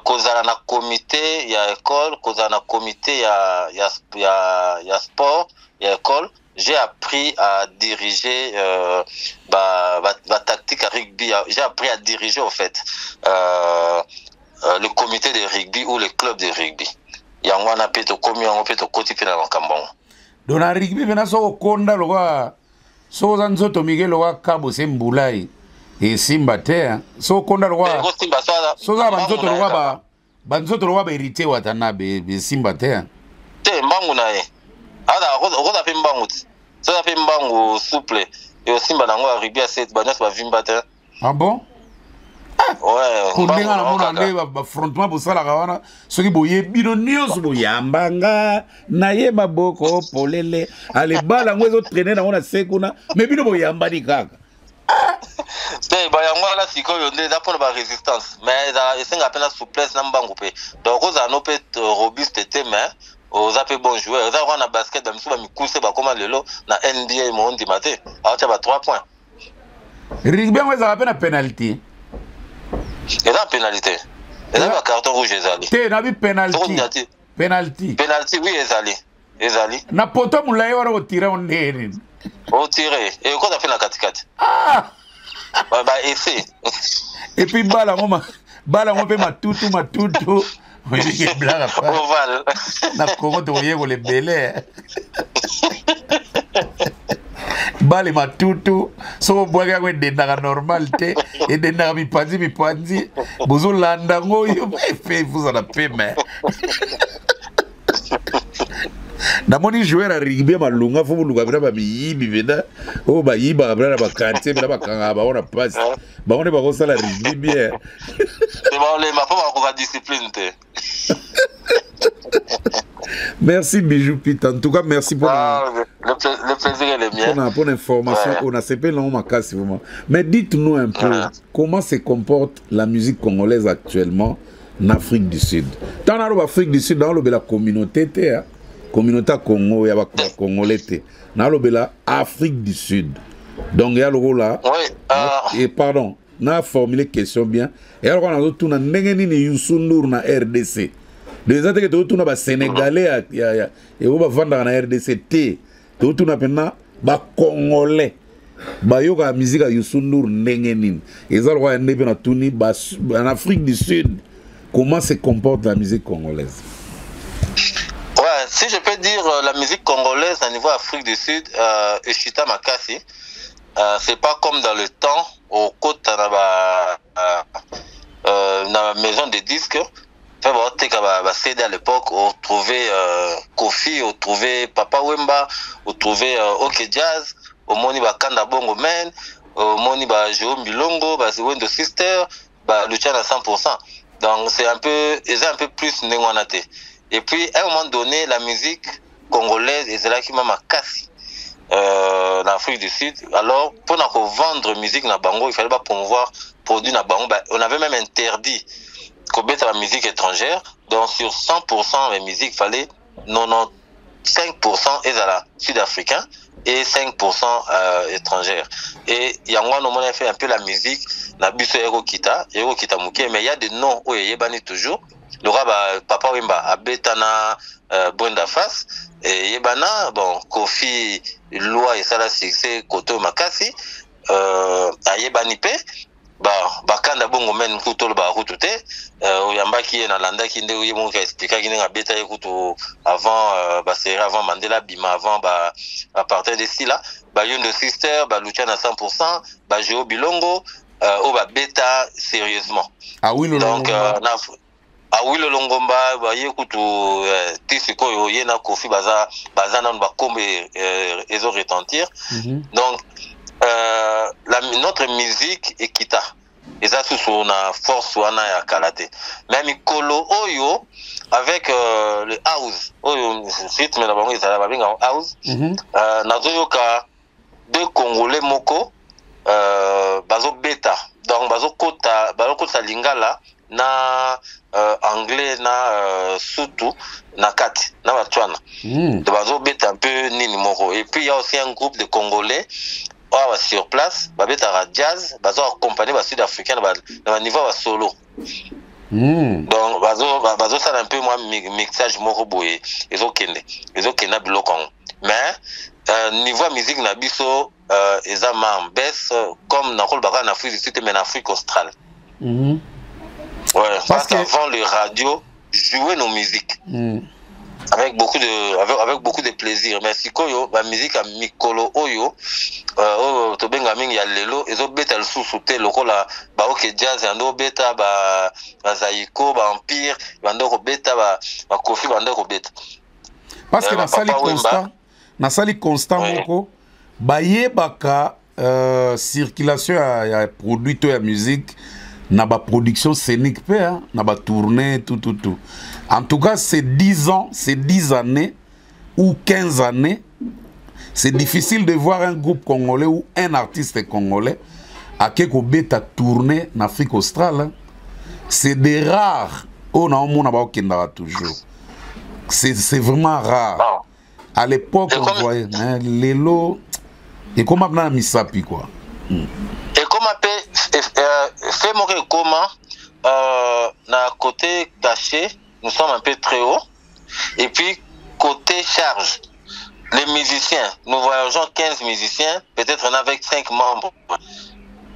Kozala na comité, il y a école, kozala na comité, il y a sport, il y a école. J'ai appris à diriger la tactique à rugby. J'ai appris à diriger en fait le comité de rugby ou le club de rugby. Il y a un peu de commis, un peu de côté puis dans le cambon. Dans le rugby, maintenant so konda loa, so zanzo tomige loa kabo sembulai. Et Simba te so konda loa so za banzoto loa ba hérité watanabe be Simba te mbangu na ye ada okoza pe mbangu so za pe mbangu souple et Simba nango a rugby a 7 banyos ba vimba te. Ah bon? Ouais, kondenga na mona nde ba frontement pour ça la kawana soki boye bino nyonso boyambanga na ye maboko polele ale bala ngwezo traîner na ona sekuna mais bino boyambani kaka. C'est la résistance, mais il y a une souplesse dans le groupe. Donc, on a un robuste, mais on a un bon joueur. On a un basket, on a un course, comme le lot, na NBA, on dit maté. Alors, tu as 3 points. Rugby, on a un pénalité. Il y a une pénalité. Il y a un carton rouge, il y a une pénalité. Pénalité. Pénalité, oui, il y a na poto moulaye wana otira ondeni. Otire. Et on a fait la 4-4. Ah! Bah, essaye. Et puis, bala pe matutu. On dit que blague après. Oval. Na Congo, tu voyais les belés. Bale matutu. So, boaga kwe dendaka normal te. Et dendaka mipanzi. Bozo landango yo. Fe, vous en a pe, mais. Namoni joueur à rugby malunga fo buluga bra ba biyibi veda o ba yiba bra ba quartier bra ba kanga ba ona passe ba on ba ko sala rugby bien c'est bon les ma pas ko discipline te. Merci Bijou Pete, en tout cas merci pour le plaisir est le mien pour l'information. On a CP non ma casse vraiment mais dites-nous un peu comment se comporte la musique congolaise actuellement en Afrique du Sud. Dans l'Afrique du Sud dans la communauté communauté Congo ya ba congolais te na lobela Afrique du Sud donc ya logo là et pardon na formuler question bien et alors on a tout na ndenge nini Youssou Ndour na RDC des autres que tout na ba sénégalais ya et on va vendre na RDC te tout na pena ba congolais ba yoka musique à Youssou Ndour ndenge nini et ça logo ndé na tuni ba en Afrique du Sud comment se comporte la musique congolaise. Ouais, si je peux dire la musique congolaise à niveau Afrique du Sud, Eshita Makasi, c'est pas comme dans le temps, au côté dans la maison de disques, à l'époque, on trouvait Kofi, on trouvait Papa Wemba, on trouvait OK Jazz, au Moni Bakanda Bongo Men, au Moni Jérôme Bilongo, Wendo Sister, Luciana 100%. Donc c'est un peu plus négonate. Et puis à un moment donné, la musique congolaise est là qui m'a cassé en Afrique du Sud. Alors pour nous vendre musique na bango, il fallait pas promouvoir produits na bango. On avait même interdit qu'on mette la musique étrangère. Donc sur 100% de musique, il fallait 95% est sud-africain et 5% étrangère. Et Yangwa no a fait un peu la musique na biso Ero Kita Mouké, mais il y a des noms où il y a toujours. Le roi Papa Wemba Abetana Brenda Fass et Yebana bon Kofi Loi et Sala Succès Koto Makasi Ayebanipe bakanda bongo men kutolo ba kutute oyamba ki na landa ki nde uye monka expliquer ki nga beta ekuto avant avant Mandela Bima avant à partir de ici là Yondo Sister Lucha à 100% Géo Bilongo au beta sérieusement. Ah oui, donc le Longomba yekutu tisiko yoye na Kofi baza nan ba kombe ezo retentir. Donc notre musique est kita. Et ça sous na force wana ya kalate. Même Mikolo Oyo avec le house. Oyo rythme na bango ezala ba benga house. Nazoyoka deux Congolais moko bazo beta. Donc bazo kota lingala na anglais na sutu na kati na batwana. De bazo beta un peu nini moko. Et puis il y a aussi un groupe de Congolais sur place, babeta jazz, bazo accompagné ba sud-africain dans niveau solo. Donc bazo ça un peu moi mixage moko boye, ezokenda biloko. Mais niveau musique na biso ezama baisse comme na kolbaka na Afrique du Sud mais en Afrique australe. Ouais, parce qu'avant les radios jouaient nos musiques. Avec beaucoup de plaisir. Mais si koyo la musique a mikolo oyo to benga mingi ya lelo ezo beta le sous-souté lokola ba ok jazz ando beta ba zaiko ba empire bando ko beta ba Kofi bando ko beta. Parce que na sali constant moko ba yebaka circulation ya produit to ya musique na ba production scénique pe na ba tournée tout. En tout cas, c'est 10 ans, c'est 10 années ou 15 années. C'est difficile de voir un groupe congolais ou un artiste congolais à quelque bêta tourner en Afrique australe. C'est des rares. Oh non, on a toujours. C'est vraiment rare. À l'époque, on voyait les lots. Et comment on a mis ça, puis quoi. Et comment fait mon comment na côté caché. Nous sommes un peu très haut. Et puis, côté charge, les musiciens, nous voyageons 15 musiciens, peut-être on a avec 5 membres.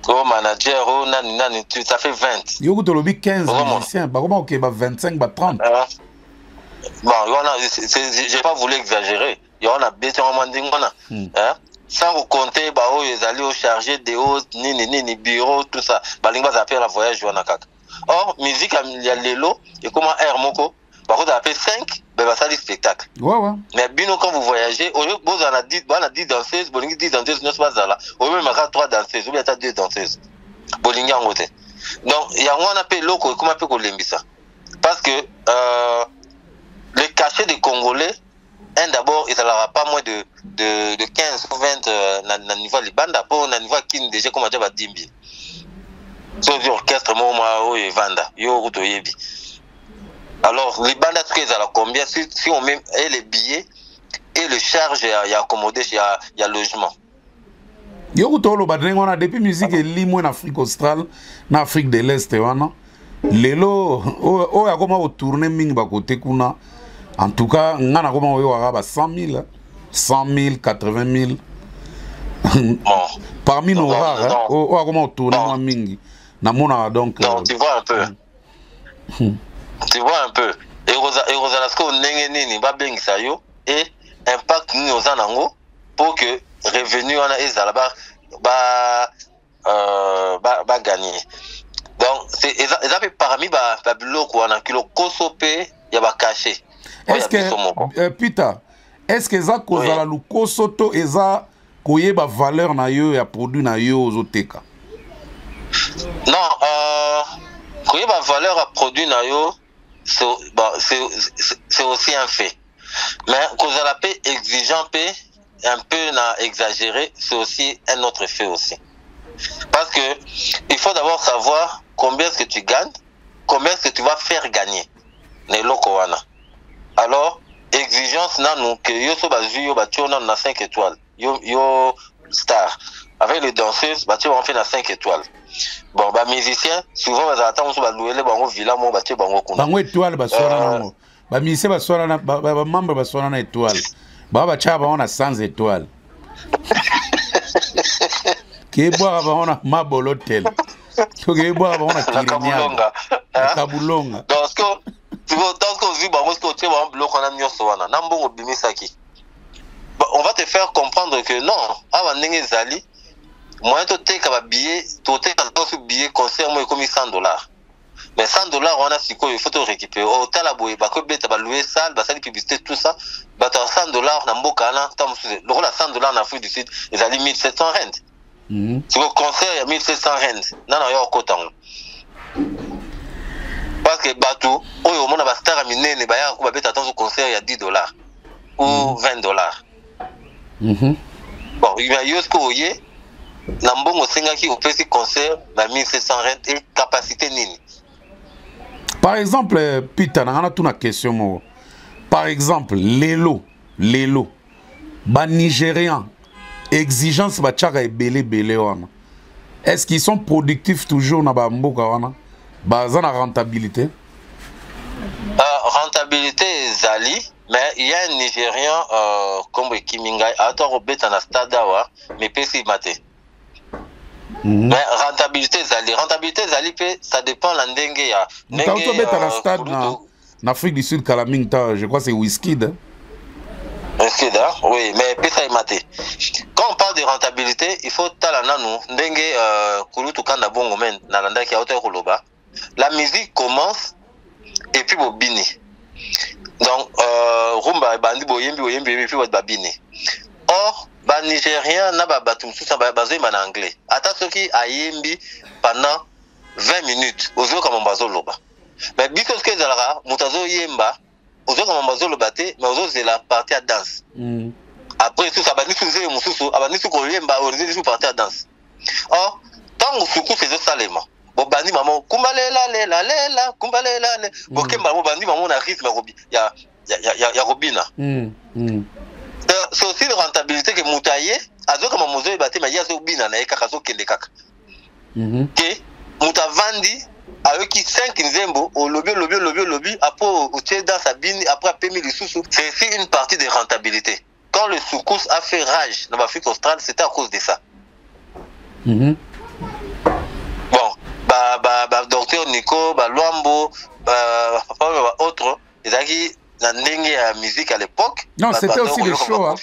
Au manager, ça fait 20. Yo, tu as 15 musiciens, comment ok, 25, 30. Bon, j'ai pas voulu exagérer. Il y en a bêté en mandingona. Sans vous compter, ils allaient au charger des hauts, ni bureau, tout ça. Balingba appelle la voyage, or, musique, il y a l'élo, et comment air moko, par contre, appelle 5, ça dit spectacle. Ouais. Mais bino, quand vous voyagez, au lieu que vous en a 10 danseuses, Bolingi 10 danseuses, ne pas là. Au lieu de 3 danseuses, ou bien 2 danseuses. Bolingi en côté. Donc, il y a un appel loco, et comment appelle qu'on l'aime ça? Parce que les cachets des Congolais, d'abord, il n'y aura pas moins de 15 ou 20 dans le niveau Liban, d'abord, dans le niveau qui déjà comme déjà 10 000. C'est l'orchestre Moma et Vanda. Alors, les bandes à combien si on met les billets et le charge, il y a accommodé, il y a logement. On a depuis musique et limou en Afrique australe, en Afrique de l'Est, lelo, on a comment tourner ming côté kuna. En tout cas, on a comment on 100 000, 100 000, 80 000. Parmi nos rares, on a comment tourner moins mingi. Donc, tu vois un peu. Tu vois un peu. Et Rosalasco nengeni ba bengi sayo et impact nous aux anango pour que revenu on a ezala ba gagner. Donc c'est ezapé parmi ba biloko on a kilo kosope ya ba caché. Est-ce que putain, est-ce que ça kozala lu kosoto eza koyeba valeur na yo ya produit na yo ozoteka? Non, Oui, ma valeur à produit nayo, c'est aussi un fait. Mais qu'on a la paix exigeant, un peu exagéré, c'est aussi un autre fait aussi. Parce que il faut d'abord savoir combien est-ce que tu gagnes, combien est-ce que tu vas faire gagner. Alors, exigence nanou que yo so bazu yo batio na 5 étoiles. Yo star avec les danseuses batio on fait na 5 étoiles. Bon ba musicien souvent ba attend so ba louer bango villa mo batio bango kuna. Bango étoile ba sora nango. Ba musicien ba sora na ba membre ba sora na étoile. Ba cha ba on a 100 étoiles. Ke boire ba on a Mabol Hotel. Que boire ba on a Kirenya. Kabulonga. Donc on va te faire comprendre que non, moi tu billet concert moi comme $100. Mais $100 on a il faut te récupérer. Au talaboy ba ko beta ba louer salle, ba salle publicité tout ça, ba $100 na mboka na tam le rôle à $100 en Afrique du Sud, ils allaient 1700 rand. Si le concert il y a 1700 rand. Non non, yo kotango. Parce que bateau, on a star minene baya ko babeta dans concert il y a $10 ou $20. Bon, il y a yosko oye na mbongo sengaki au petit concert na 1700 rand et capacité nini. Par exemple, Peter, on a une question. Par exemple, Lelo, ba Nigérian, exigence ba tchaka et belé wana. Est-ce qu'ils sont productifs toujours na ba mboka wana? Bazan a rentabilité? Rentabilité Zali, mais il y a un Nigérian comme Kimingai, attends beta na stade wa, mais pesi maté. Mais rentabilité Zali, ça dépend la ndenge ya. Ndenge beta na stade na Afrique du Sud Kalamingta, je crois c'est Wizkid. Wizkid, oui, mais pesa maté. Quand on parle de rentabilité, il faut talana nous ndenge kulutu kanda bongo men na landaki ya hauteur koloba. La musique commence et puis bobini. Donc rumba bandi boyembi puis babini. Or ba Nigérien na ba batum tout ça bazé en anglais. Ata soki ayembi pendant 20 minutes ozo comme bazo loba. Mais because que zalara mutazo yemba ozo comme bazo loba te mais ozo c'est la partie à danse. Après tout ça ba ni souze mususu abani su ko yemba ozo su partie à danse. Or tant suku c'est ça les bobandi maman kumbalela lela kumbalela bokemba bobandi maman na rythme ya robina. C'est aussi une rentabilité que moutaye azo comme mozo ebate ma yazo bina na ekaka zo kende kaka. Que mutavandi avec 5 nzembo au lobby après au dans sa bine après payé les sous. C'est aussi une partie de rentabilité. Quand le soukous a fait rage dans l'Afrique australe, c'était à cause de ça. Bon, docteur Nico, Luambo, autres, ils ont la musique à l'époque. Non, c'était aussi des shows.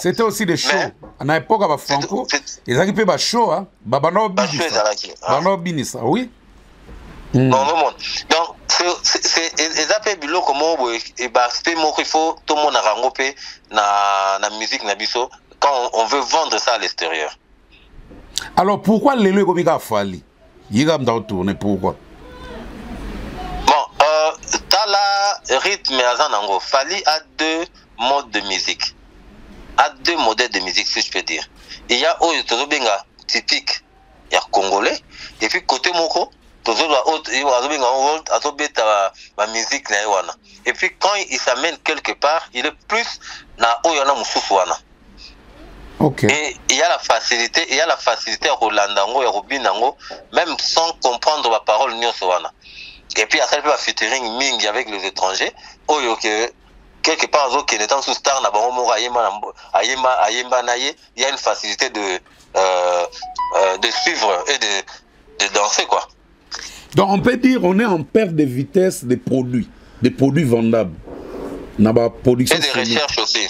C'était aussi des shows. À l'époque, à Franco, ils ont fait des shows. Babano Bini, ça, oui. Non, non, donc, c'est appelé bilo comme et il faut tout le monde a rangopé na musique na biso quand on veut vendre ça à l'extérieur. Alors pourquoi les lois comme ça fallait? Il y a dans tourner pourquoi? Bon, t'as rythme à Zanango. Fali a 2 modes de musique, a 2 modèles de musique si je peux dire. Il y a Oyotozobenga typique, il y a congolais et puis côté moko. Musique et puis quand il s'amène quelque part, il est plus na oyana mususuana. Ok. Et il y a la facilité à Rolandango et Robinango, même sans comprendre la parole nyosoana. Et puis à ça il peut featuring ming avec les étrangers. Oyo que quelque part qui est en sous star na bango ayemba naye, il y a une facilité de suivre et de danser quoi. Donc on peut dire on est en perte de vitesse des produits vendables. Production et des recherches aussi.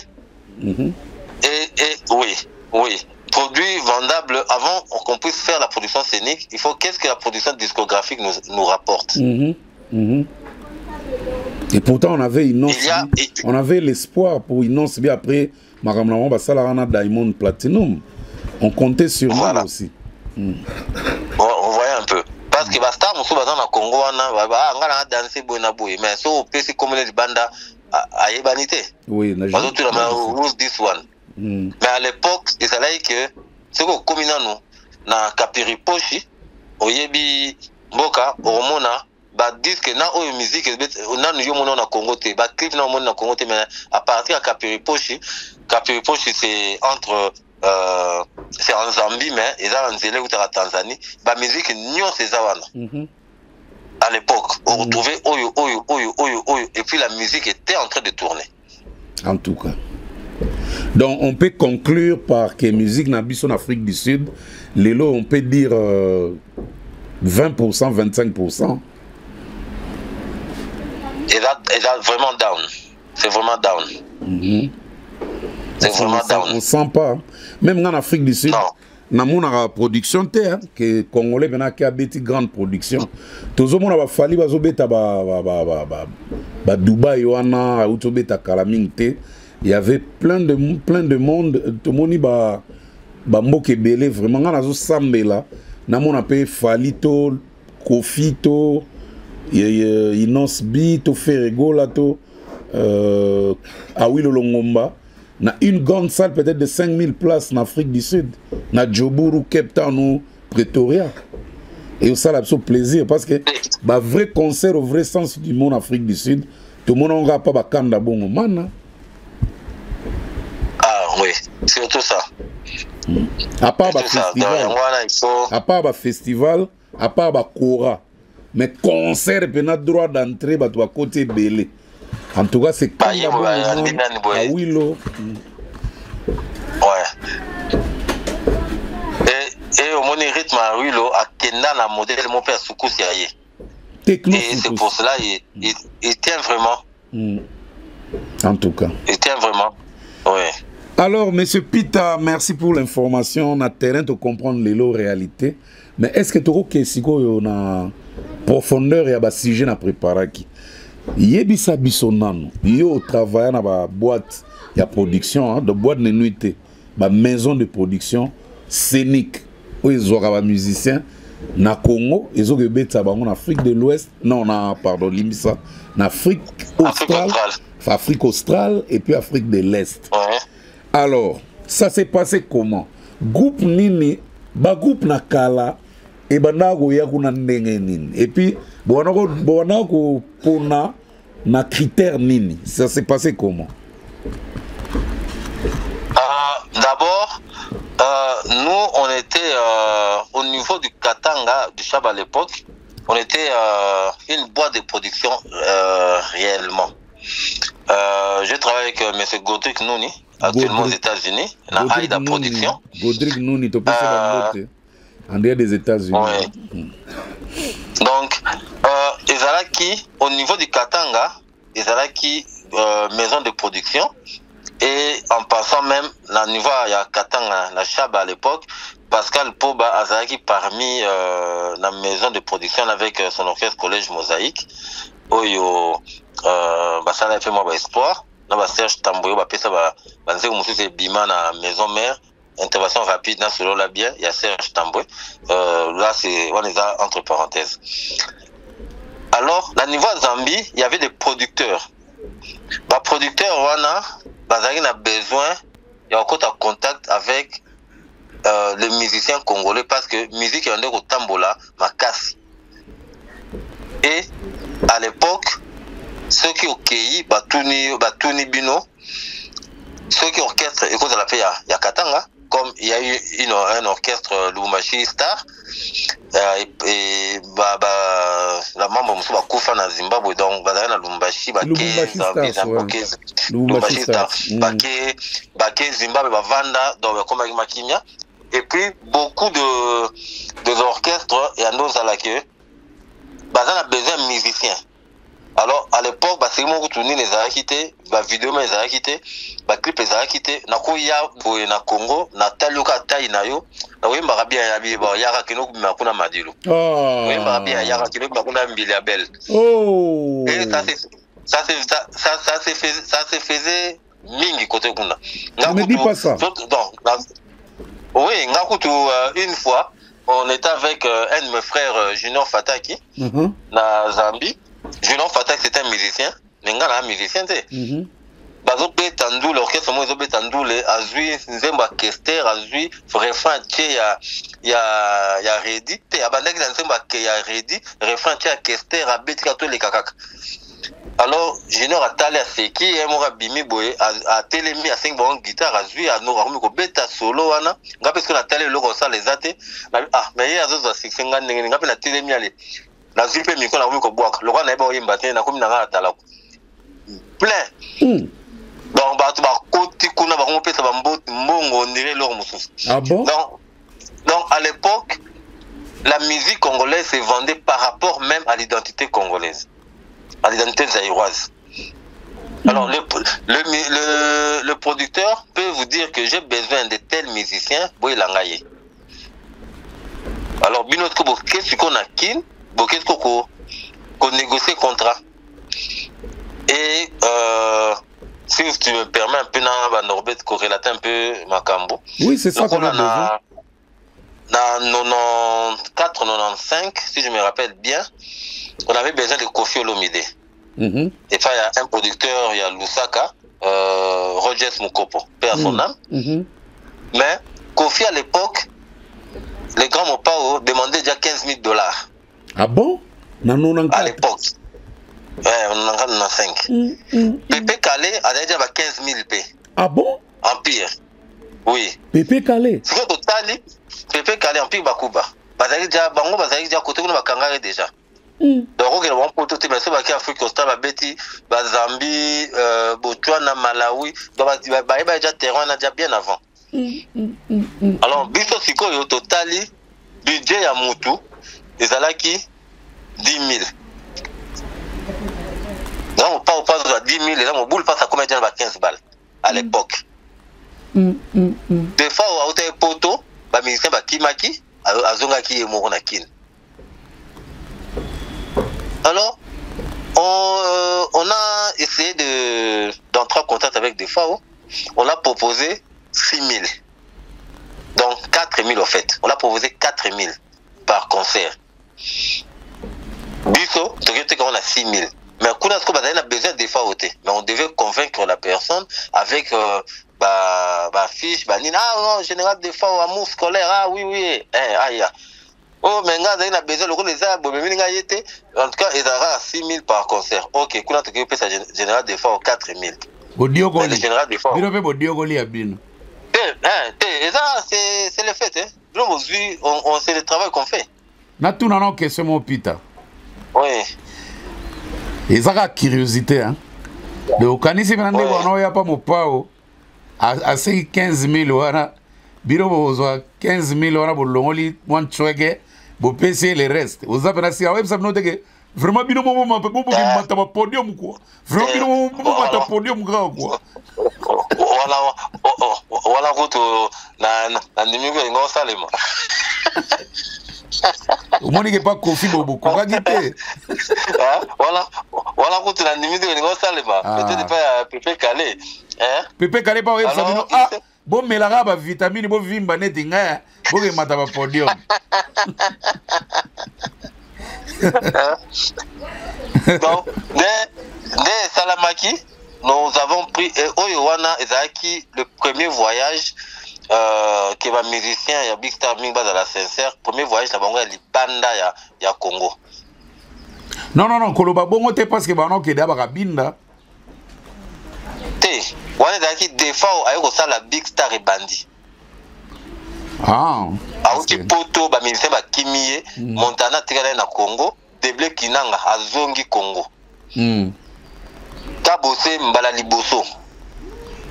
Et oui. Produits vendables, avant qu'on puisse faire la production scénique, il faut qu'est-ce que la production discographique nous rapporte. Et pourtant on avait on avait l'espoir pour Inonce bien après Maramlaman Basalarana Diamond Platinum. On comptait sur moi aussi. On voyait un peu. Parce que Basta ba musu baza na Congo wana ba ngala danser boy na boy mais so pesi community banda ayebani te. Oui, na bazo tout la who's this one. Mais à l'époque ils allaient que ce ko komina no na kapiriposhi oyebi mboka hormona ba disque na oyo musique na yo mona na Congo te ba clip na mona na Congo te mais à partir à kapiriposhi c'est entre c'est en Zambie mais ils ont nzele ou ta Tanzanie ba musique nyon c'est wana. À l'époque on retrouvait oyo et puis la musique était en train de tourner. En tout cas. Donc on peut conclure par que musique na biso en Afrique du Sud, lelo on peut dire 20%, 25%. Et là vraiment down. C'est vraiment down. C'est vraiment down. On sent pas. Même en Afrique du Sud, na mona production terre que congolais bena ki abeti grande production. Tozo mona ba fali bazo beta ba Dubai wana ou to beta Kalamingte. Il y avait plein de monde, tout le monde ba mboke belé vraiment ngana zo sambela na mona pe falito kofito Inos Bi to Ferrego là to Awilo Longomba na une grande salle peut-être de 5000 places en Afrique du Sud na Djoburu, Cape Town ou Pretoria et ça a plaisir parce que bah vrai concert au vrai sens du monde Afrique du Sud tout le monde on pas ba kanda bongo mana. Oui, c'est tout ça. À part le festival, à part le Kora, mais concert, il y a droit d'entrée à côté belé. En tout cas, c'est comme à Willow. Ouais. Et au moment rythme à Willow, à Kenda, la modèle, mon père Soukou Sérié. Et c'est pour cela il tient vraiment. En tout cas. Il tient vraiment. Oui. Alors, monsieur Pita, merci pour l'information. On a terrain de comprendre les lots réalité. Mais est-ce que tu as une profondeur et un sujet à préparer? Yebisa bisonano, yo travaille dans la boîte de production, de boîte de nuitée, ma maison de production scénique. Où ils ont des musiciens na Congo, ils ont des bêtes en Afrique de l'Ouest, non, pardon, Limisa, en Afrique australe et puis Afrique de l'Est. Ouais. Alors, ça s'est passé comment? Groupe nini, ba groupe na kala, et bandago ya kuna ndenge nini. Et puis, bonako pona na critère nini. Ça s'est passé comment? D'abord, nous, on était au niveau du Katanga, du Chab à l'époque, on était une boîte de production réellement. Je travaille avec M. Godric Nouni, actuellement aux États-Unis, dans Aida Production. Godric Nouni, tu peux faire en dehors des États-Unis. Ouais. Donc, Ezalaki, au niveau du Katanga, Ezalaki, maison de production. Et en passant même, au niveau de Katanga, la Chab à l'époque, Pascal Poba Azalaki parmi la maison de production avec son orchestre Collège Mosaïque. Oyo, ça a fait moi espoir. Là, Serge Tamboyo, ça va Bima na maison mère. Intervention rapide, là, selon la bien, il y a Serge Tamboy. Là, c'est, on les a entre parenthèses. Alors, à niveau Zambie, il y avait des producteurs. Les producteurs, on a besoin, il y a encore un contact avec les musiciens congolais parce que musique est au tambola, ma casse. Et à l'époque, ceux qui ont cueilli, Batuni Bino, ceux qui orchestrent, et cause de la paix, il y a Katanga, comme il y a eu un orchestre Lubumbashi Star, et la membre de Koufa na Zimbabwe, donc il y a Lubumbashi Star, Zimbabwe, Vanda, donc comme Makimia, et puis beaucoup de orchestres, et à nous à la queue, on a besoin de musiciens. Alors à l'époque, c'est moi qui tournais les arachité, la vidéo les arachité, la clip les arachité, na koya pour na Congo, na taluka taï na yo, na oui marabia yabi ba yara kino makuna madilo. Oh. Oui marabia yara kino makuna mbiliabel. Oh. Et ça se faisait mingi côté kuna. Ne me dis pas ça. Donc, oui, ngakutu une fois, on était avec un de mes frères, Junior Fataki, na Zambie. Junior Fataki, c'est un musicien. Nenga un musicien, tu sais. Bazo Betandoule, l'orchestre Mozo Betandoule, Azui, Nzemba Kester, Azui, refrain tché, ya Redi, te abandaki na Nzemba ya Redi, refrain tché, Kester, Abeti, Kato, les kakak. Alors, Junior Atali a seki, et moi, Bimi Boye, a télémi à 5 bonnes guitares, Azui, à nous, Ramiko Beta solo, wana, nga parce que la télé, le rosa, les athées, ah, mais il y a d'autres aspects, nga pe na télémi, allez, na Zui pe miko, na Ramiko Boak, le roi n'a pas eu mbaté, na koumi na nga Atala. Plein. Donc, ah bon? Donc, à l'époque, la musique congolaise se vendait par rapport même à l'identité congolaise, à l'identité zaïroise. Alors, le producteur peut vous dire que j'ai besoin de tels musiciens pour l'engager. Alors, qu'est-ce qu'on a kin, qu'est-ce qu'on négocie contrat. Et si tu me permets un peu, Norbert, corrélater un peu Makambo. Oui, c'est ça qu'on a besoin. Dans 94-95, si je me rappelle bien, on avait besoin de Kofi Olomide. Et puis, il y a un producteur, il y a Lusaka, Rogers Mukopo, père son âme. Mais Kofi, à l'époque, les grands Mopao demandaient déjà $15,000. Ah bon? À l'époque. Ouais, on en a 95. Pépé Calé a déjà 15 000 P. Ah bon? Empire. Oui. Pépé Calé. C'est quoi total? Pépé Calé, Empire Bakuba. Bazali déjà côté où on va kangaré déjà. Donc, on va pour tout mais c'est qui Afrique australe, Betty, Zambie, Botswana, Malawi. Donc, bah déjà terrain déjà bien avant. Alors, biso siko yo total budget ya mutu ezalaki 10 000. On passe à 10 000, les gens boule passe à combien de 15 balles à l'époque. Des fois, on a un poteau, le ministère Kimaki, Azongaki et Moronakin. Alors, on a essayé d'entrer en contact avec des FAO. On a proposé 6 000. Donc 4 000 en fait. On a proposé 4 000 par concert. Biso, on a 6 000. Mais on a besoin de FAO. Mais on devait convaincre la personne avec fiche, nina, ah non, général de FAO, amour scolaire, ah oui, oui, aïe. Oh, mais on a besoin de les arbres, en tout cas, il y a 6 000 par concert. Ok, on a général de FAO 4 000. Le général de FAO. C'est le fait, c'est le travail qu'on fait. Natu nana question mon pita. Oui. Et ça la curiosité hein. De okanisi benande bano ya pa mopao a 15 000 wana biro bozwa 15 000 wana bolongoli mwan chwege bo pese le reste. Oza pena si aweb sabno teke vraiment bino mo mata ba podium quoi. Vraiment bino mo mata podium quoi. Wala kuto na ndimi ko ngo salema. Umoni ke pa Kofi bobo ko gagite. Voilà kuto na ndimi ko ngo salema. Peut-être pas Pépé Calé. Pépé Calé pa web sabino ah bon melanga ba vitamine bo vimba neti nga bo ke mata ba podium. Donc, de Salamaki, nous avons pris Oyowana Ezaki, le premier voyage que ma musicien ya Big Star Mingba dans la sincère, premier voyage à Libanda ya Congo. Non, Koloba bongo te parce que bano ke da bakabinda. Te, wana Ezaki des fois ayoko sala Big Star et Bandi. Ah. Auti poto ba musicien ba Kimie, Montana tikala na Congo, Deble Kinanga azongi Congo. Tabose mbala liboso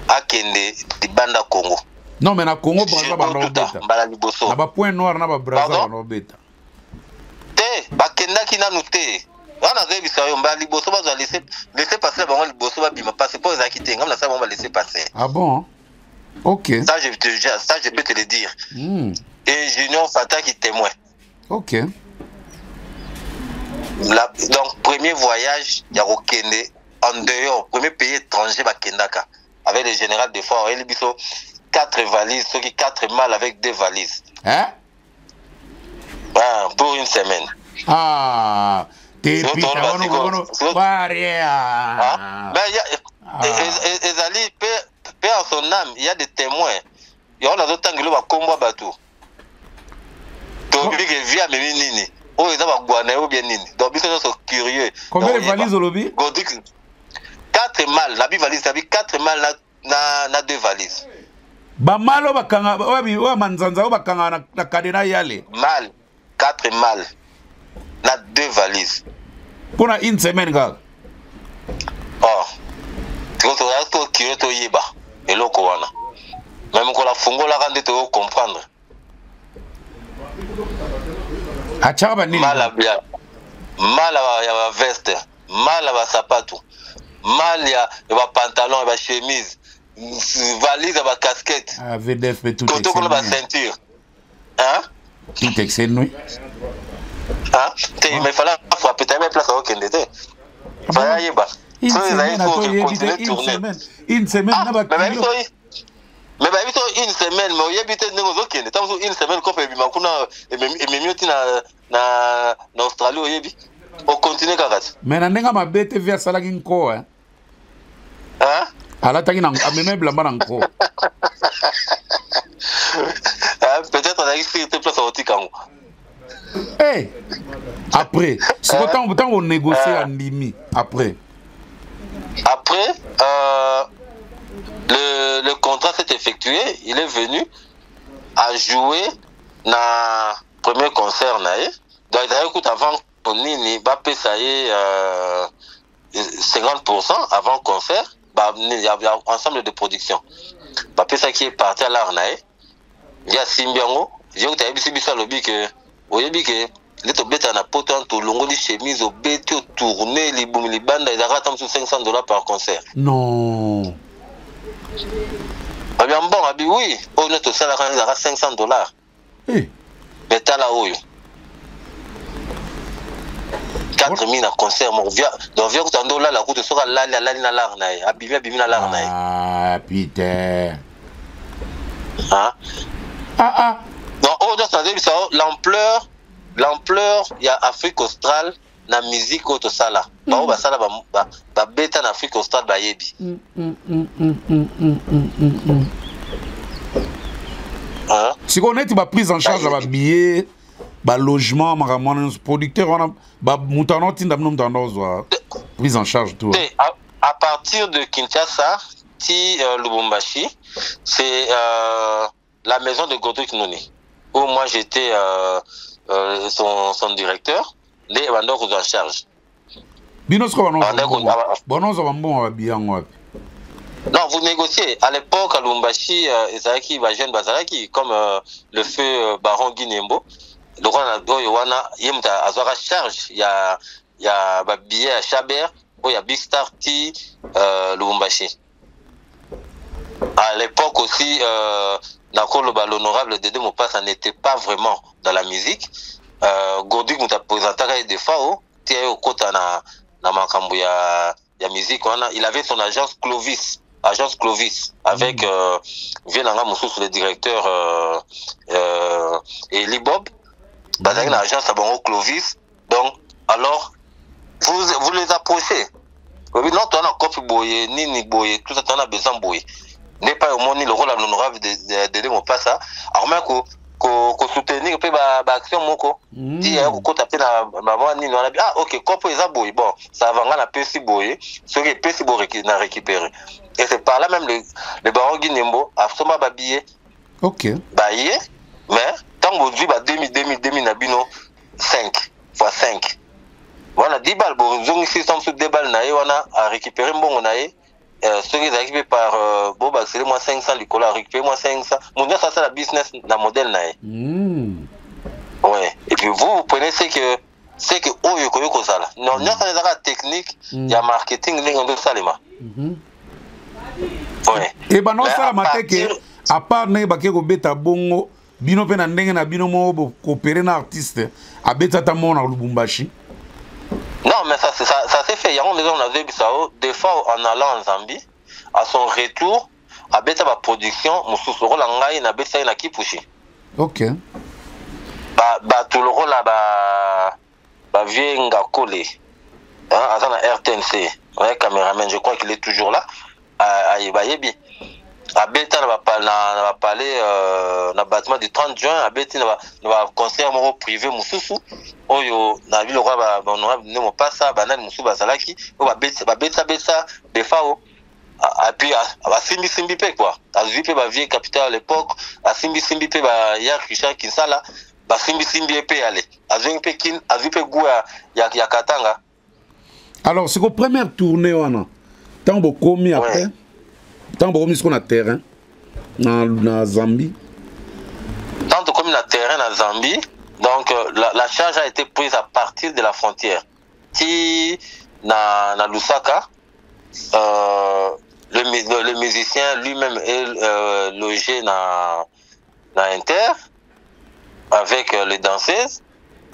akende Libanda Congo. Non mais na Congo Braza bana beta. Mbala liboso. Na ba point noir na ba Braza bana beta. Te bakenda kinanu te. Wana rebisa yo mbala liboso bazo laisser passer bango liboso ba bima passer pour ezaki te ngam na ça on va laisser passer. Ah bon? OK. Ça je peux te le dire. Et Junior Fata qui témoin. OK. Donc premier voyage ya Rokende en dehors, premier pays étranger Bakendaka avec le général de Fort et biso 4 valises, ceux qui 4 mâles avec 2 valises. Hein? Pour une semaine. Ah, t'es pita, Ezali, paix en son âme, il y a des témoins. Il y a d'autres temps que l'on va combattre bateau. Donc, il y a via mes nini. Oh, ils ont guané ou bien nini. Donc, ils sont curieux. Combien de valises au lobby? 4 mâles. La valise, ça veut 4 mâles na 2 valises. Ba malo bakanga wa manzanza wa bakanga na kadena yale. Mal, 4 mâles. Na 2 valises. Pour une semaine, gars. Oh. Tu vois, tu es curieux, yeba. Et l'autre, wana. Même quand la fungo la rende, tu vas comprendre. Achaba nini? Mal à bien. Mal à veste. Mal à sapato. Mal à pantalon, à chemise. Valise, à casquette. VDF, tout est comme la ceinture. Hein? Tout est excellent. Hein? Mais il fallait frapper ta place à aucun détail. Fallait y aller. Une semaine, mais une semaine, mais une semaine qu'on fait na Australie au continent Karat. Mais n'enga ma bête via salagin ko hein. Ala tagi na ameme blamba na ko. Peut-être on a écrit place à Otikango. Eh, après, c'est autant on négocie en limi après. Après, le contrat s'est effectué, il est venu à jouer dans le premier concert. Donc, il avant Nini, Bappé, ça y est, 50% avant le concert, il y a un ensemble de production. Bappé, ça qui est parti à l'Arnaï, il y a Simbiango, il y a un lobby que, les tobeta na poto to longo di chemise au bête au tourner les boum les bandes ils arrêtent sur $500 par concert. Non. Ah bien bon, oui, on est au salaire ils arrêtent $500. Eh. Mais t'as là où 4000 à concert mon vient donc vient que là la route sera là na l'arnaï abîmé na l'arnaï. Ah putain. Hein? Non, on doit savoir ça l'ampleur il y a Afrique australe na musique au sala. Ba ba sala ba beta na Afrique australe ba yebi. Hein? Si on est ba prise en charge ba billet, ba logement, ma producteur on a ba mutano tinda mutano prise en charge tout. À partir de Kinshasa, Lubumbashi, c'est la maison de Godric Noni où moi j'étais son directeur, les bandok en charge. Non, vous négociez. À l'époque, à Lubumbashi, Ezaki, jeune Bazaraki, comme le feu Baron Guinembo, le roi Yowana, Yemta, Azora charge, il y a billet à Chabert, il y a Big Star T, Lubumbashi. À l'époque aussi, l'honorable Dédé Mopassa n'était pas vraiment dans la musique. Gordik nous a présenté des fois, il avait son agence Clovis, avec Vienanga Moussou, le directeur Eli Bob, dans une agence à Bango Clovis. Donc, alors, vous les approchez. Non, tu as un copie boye, ni boye, tout ça, tu as besoin de boye. N'est pas au moins le rôle honorable de Dédé Mopassa. Alors, même qu'on soutenir l'action moko si ko taper na maman ni on a ah OK kopo eza boy bon ça va ngana pesi boy ce qui pesi boy na récupérer et c'est par là même le baron Guinembo a soma ba billet OK baillé mais tant aujourd'hui ba 2000 na bino 5 x 5 voilà 10 balles bon zongi 600 sur 2 balles na wana a récupérer mbongo na ye ceux qui sont équipés par Boba, c'est moi 500, Nicolas, récupérez moi 500. Mon Dieu, ça c'est la business, la modèle. Ouais. Et puis vous prenez ce que oh, yoko ça là. Non, non, ça n'est pas technique, il y a marketing, il y a salima. Ouais. Et ben non, ça la à part ne ba ke ko beta bongo, bino pe na ndenge na bino mo bo coopérer na artiste, a beta ta mon na Lubumbashi. Non, mais ça s'est fait. Il y a des fois en allant en Zambie, à son retour, à Beta ma production, Moussou Langai, na Beta na Kipushi. Ok. tout le rôle là vieux Ngakole à la RTNC ouais caméraman je crois qu'il est toujours là yebi abeta na parler na bâtiment du 30 juin abeti na concert moko privé mususu oyo na ville roi honorable ne mo passa banani mususu bazalaki o babeta defao et puis simbi pe quoi azwi pe ba vieille capitale à l'époque simbi pe ba ya Richard Kinsala simbi pe ale azwi pe goût ya Katanga. Alors c'est la première tournée wana tant beaucoup mis après tant beaucoup mis sur le terrain na Zambie tant comme na terrain na Zambie donc la charge a été prise à partir de la frontière qui na Lusaka le musicien lui-même est logé na Inter avec les danseuses.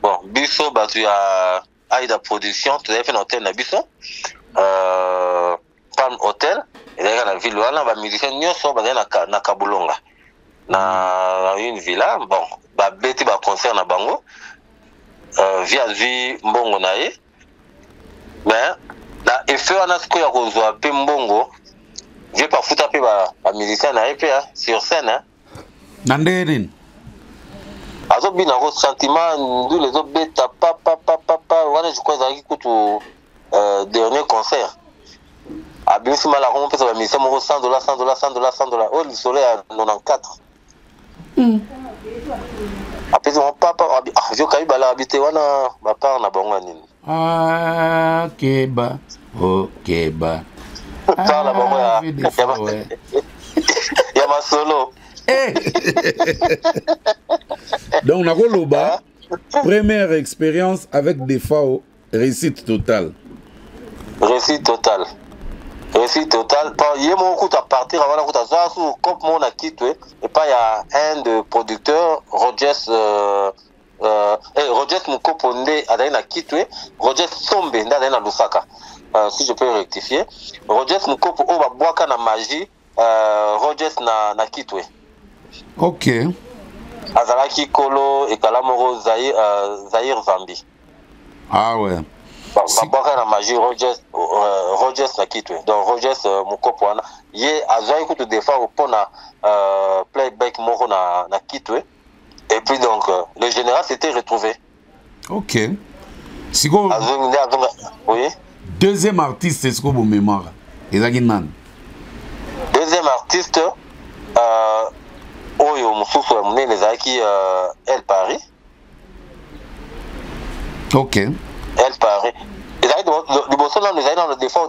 Bon, biso batu ya Aida Production, tu as fait un hôtel na biso. Palm Hotel, et là la ville là, ba musicien nyoso ba na Kabulonga. Na une villa, bon, ba beti ba concert na bango. Via mbongo na ye. Mais na effet wana siko ya kozwa pe mbongo. Je pas foutre pe ba musicien na EP sur scène hein. Nandérin. Azo bina ko sentiment nous les autres bêta papa voilà je crois zaki kutu dernier concert. Abisi mala ko pesa ba musicien mo $100 $100 oh le soleil à 94. Apesi mon papa je kai bala habité wana ba par na bango nini. Ah keba. Oh keba. Par la bango ya ma solo. Donc, Nakoloba, première expérience avec des FAO, réussite totale. Réussite totale. Réussite totale. Il y a mon coup à partir avant la route à Zasu, comme mon a quitté, et pas il y a un de producteurs, Rogers Mukoponde, à Dana quitté, Rogers Sombe, dans Lusaka. Si je peux rectifier. Rogers Mukopo, on va boire na magie, Rogers na quitté. Ok. Azalaki Kolo et Kalamoro Zahir Zambi. Ah ouais. Babaka na magie Rogers na kitwe. Donc Rogers Mukopo wana ye azai kutu defa pona playback moko na kitwe. Et puis donc le général s'était retrouvé. Ok. Siko oui. Deuxième artiste c'est ce que vous mémoire. Ezaginan. Deuxième artiste Oyo mususu mune nezaki El Paris. Ok. El Paris. Et là le bosso là nous allons dans le défaut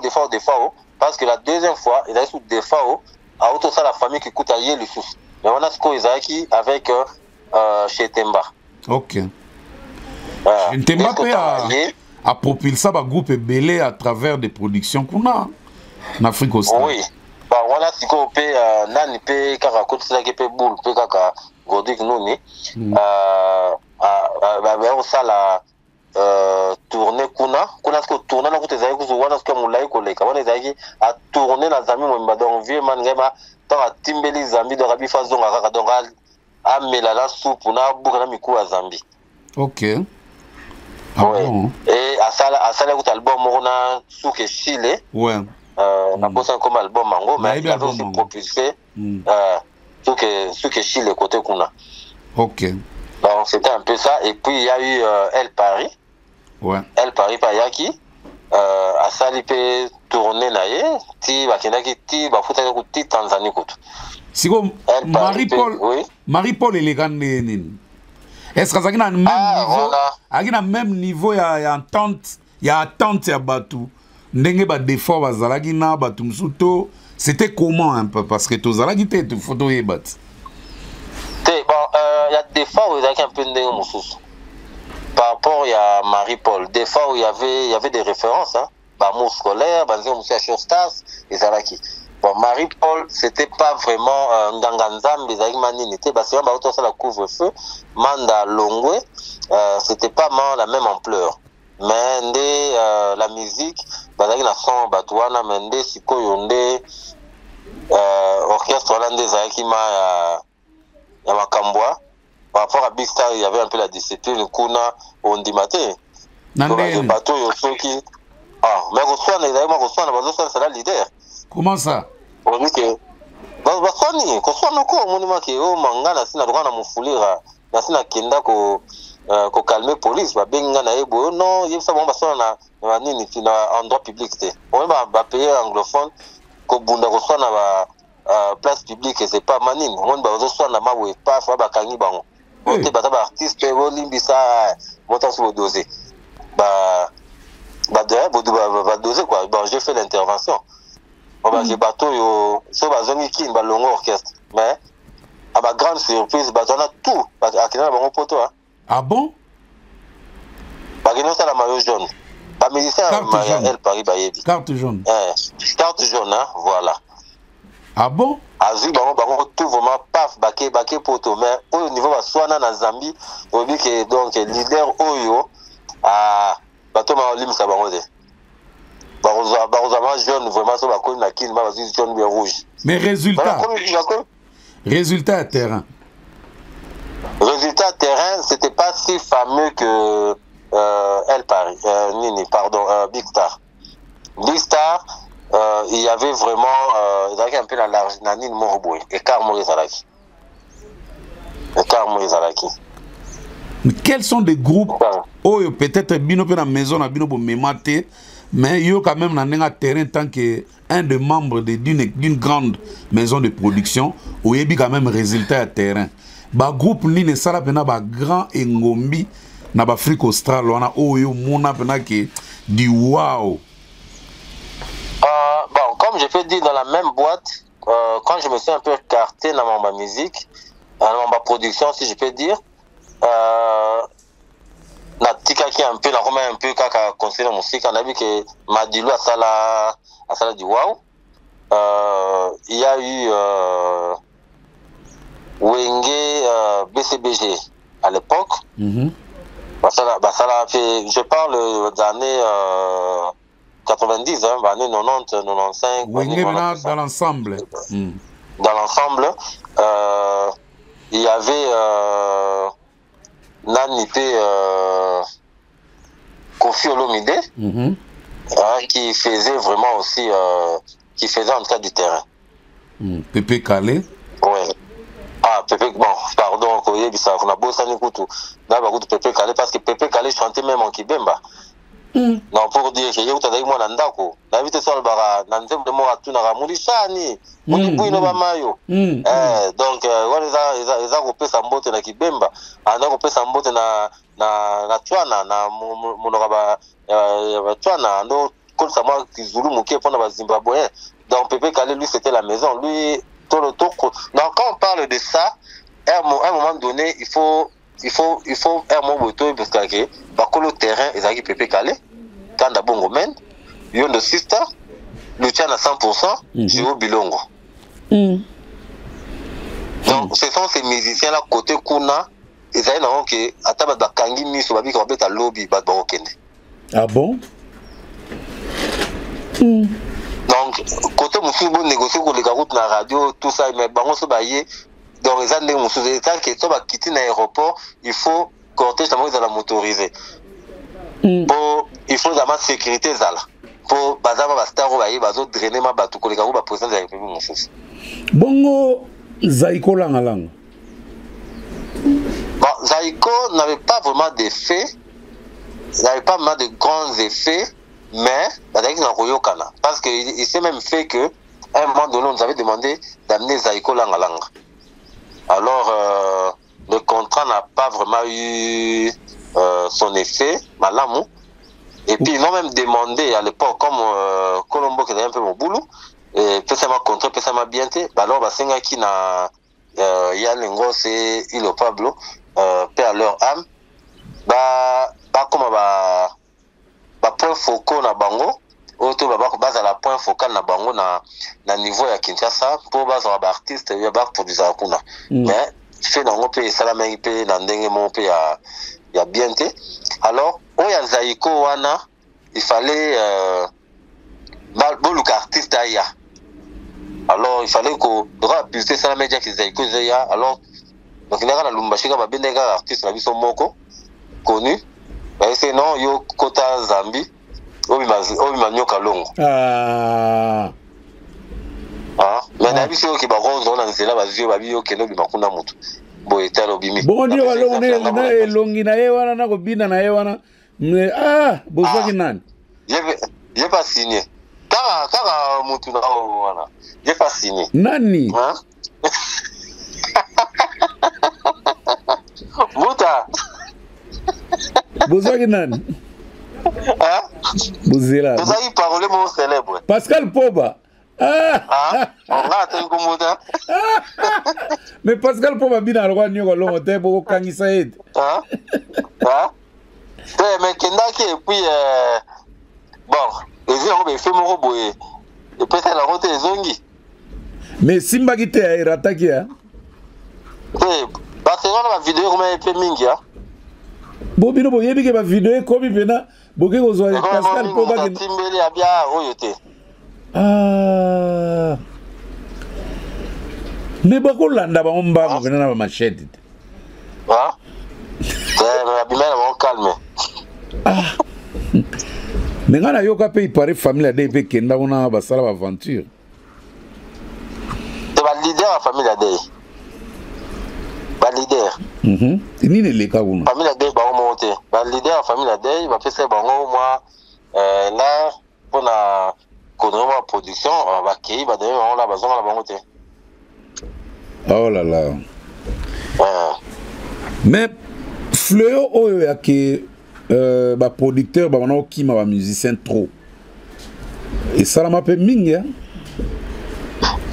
parce que la deuxième fois ils allaient sous défaut à auto ça la famille qui coûte à yé le sous. Mais on a ce qu'on Isaki avec chez Temba. Ok. Temba peut a propulsé un groupe belé à travers des productions qu'on a en Afrique austral. Oui. Bah voilà si qu'on peut nani peut kaka côté ça qui peut boule peut kaka Godric Noni ça la tourner kuna ce que tourner na côté zaïko wana ce que moulai koleka wana zaïki a tourner na zami mo mbadon vieux man ngema tant a timbeli zambi de rabi fazonga kaka donc a mela la soupe na buka na miku ya zambi. Ok. Ah bon. Et à ça l'écoute album mona souke Chile. Ouais. Na posa comme album mango mais il avait aussi propulsé souke Chile côté kuna. Ok. Donc c'était un peu ça et puis il y a eu El Paris. Ouais. El Paris Payaki a sali pe tourner na ye ti bakendaki ti bafuta ko ti Tanzanie kutu. Siko Marie-Paul elegant nini. Est-ce que ça a même niveau a même niveau ya entente ya batu ndenge ba défaut bazalaki na batu msuto c'était comment un peu parce que tozalaki te photo yebat. Il y a des fois où il y a un peu de moussous. Par rapport à Marie-Paul, des fois où il y avait des références, hein. Bamour scolaire, Banzé Moussia Stars et Zalaki. Bon, Marie-Paul, c'était pas vraiment Nganganzam, les Aïmani n'étaient pas seulement autour de la couvre-feu, Manda Longwe, c'était pas la même ampleur. Mais la musique, Bazaki la son, Batouana, Mende, Siko Yonde, orchestre hollandais, Zalaki ya Makambwa, par rapport à Big Star, il y avait un peu la discipline, Kuna, Ondimate. Nandel. Bateau, Yosoki. Ah, mais Roswan, c'est la leader. Comment ça? On dit que. Baswani, Koswan, on dit que, oh, Mangana, si na droit à Moufulira, na si na Kenda, ko calmer police, ba benga na ebo, non, il y a ça, bon, Baswana, en droit public, on va payer anglophone, ko Bunda Roswan, place publique, c'est pas Manine, on va Roswan, na Mawe, pas, faut ba Kangi Bango. On te battre artiste, on limbisa, montant sur le dossier. Doser quoi. Bon, j'ai fait l'intervention. J'ai bateau, so bazongi kin, ba longo orchestre. Mais, à ma grande surprise, on a tout. À Kenya, on poto. Ah bon? Bagino, ça la maillot jaune. Pas musicien, elle Paris, Bayebi. Carte jaune. Carte jaune, hein, voilà. Ah bon? Azu, tout vraiment, paf, baké poto. Mais, au niveau de Swana, na Zambie, on dit que, donc, leader Oyo, bateau ma lim ça bango barozama jeune vraiment so bakoni na kin ma bazi jaune bien rouge. Mais résultat à terrain. Résultat terrain, c'était pas si fameux que El Paris Big Star. Big Star, il y avait vraiment il y avait un peu la large Nini Morboy et Carmo Ezalaki. Quels sont des groupes où peut-être bino pe na maison na bino bo memate mais yo quand même na terrain tant que un des membres d'une grande maison de production où yebi quand même résultat à terrain ba groupe ni ne sala pena ba grand engombi na ba Afrique australe wana oyo mona pena que du wow. Bon, comme je peux dire dans la même boîte quand je me suis un peu écarté dans ma musique dans ma production si je peux dire na tika qui un peu un peu kaka conseiller musique on a vu que Madilu a sala du wow. Il y a eu Wenge BCBG à l'époque. Je parle des années 90 années 90 95 Wenge dans l'ensemble. Dans l'ensemble il y avait Nanité Kofi Olomide qui faisait vraiment aussi qui faisait en tout cas du terrain. Pépé Calais. Ouais. Ah, Pépé, bon, pardon, on a bossé à Nikutu. Pépé Calais parce que Pépé Calais chantait même en Kibemba. Non, pour dire que yo tadai mwana ndako na vite so albara na nzembe mo atuna ga mulishani mulibuino ba mayo donc wala ko pesa mbote na Kibemba anda ko pesa mbote na Twana na munoka ba Twana ndo comme ça moi Kizulu muke pona ba Zimbabwe. Donc Pépé Calais lui c'était la maison lui tout le tour. Donc quand on parle de ça à un moment donné il faut un mot boto parce que bakolo terrain ezaki Pépé Calais Kanda Bongo Men Yondo Sister Luciana 100% Jiro Bilongo. Donc ce sont ces musiciens là côté kuna ezali na que ataba bakangi miso babika babeta lobby ba bakokende. Ah bon? Donc côté musu bo négocier ko leka route na radio tout ça mais bango so baye donc les années musu état que to ba quitter na aéroport il faut cortège tamo za la motoriser. Pour il faut d'avoir sécurité zala pour bazama ba star baye bazo drainer ma batu ko leka ko ba président de la République musu. Bongo Zaiko Langalang. Bon, Zaiko n'avait pas vraiment d'effet, il n'avait pas vraiment de grands effets, mais parce qu'il s'est même fait que à un moment donné, on nous avait demandé d'amener Zaiko Langalanga. Alors, le contrat n'a pas vraiment eu son effet, Malamou. Et puis, ils m'ont même demandé à l'époque, comme Colombo qui avait un peu mon boulot, et peut-être contrat, peut-être bien été, alors, qui n'a Yann Lengos et Ilo Pablo, paix à leur âme, comme point focal na bango, auto base à la point focal na bango na niveau ya Kinshasa pour base à artiste ya ba produire kuna. Mais fait na ngo pe sala mengi pe na ndenge mo pe ya bien té. Alors, oya Zaiko wana, il fallait boluka artiste aya. Alors il fallait qu'on doit abuser ça la média qui Zaiko Zaya. Alors donc il y a la Lumbashi qui va bien artiste na biso moko connu bah c'est non yo kota Zambi obi nyoka longo mais na biso ki ba rose on nzela ba zio ba biyo keno bi makunda mutu bo etalo bimi bon ndio walongo na elongi na ye wana na kobina na ye wana bozwaki nani j'ai pas signé kaka mutu na wana j'ai pas signé nani Muta bozwaki nani bozela tozali parole mo célèbre Pascal Poba on va te komoda mais Pascal Poba bina roi nyoko longo te boko kangisa ede mais kendaki et puis bon ezira ko be fait moko boye et peut-être la route ezongi mais simbaki te airataki ya Barcelone ma vidéo comme un peu mingi bo bino bo yebi ke ba vidéo komi pena boke kozwa Pascal Poba ki timbeli abia oyote mais bako landa ba omba pena na ba machete abimela ba calme mais ngana yoka pe pare famille de pe kenda ona ba sala ba aventure de ba leader la famille de ba leader nini leka kuna famille de ba monter ba leader la famille de ba pesa bango moi là pour la connaître production ba kei ba de on la bazon la bango te oh là là mais Fleur oyo ya ke ba producteur ba wana okima ba musicien trop et ça la m'appelle mingi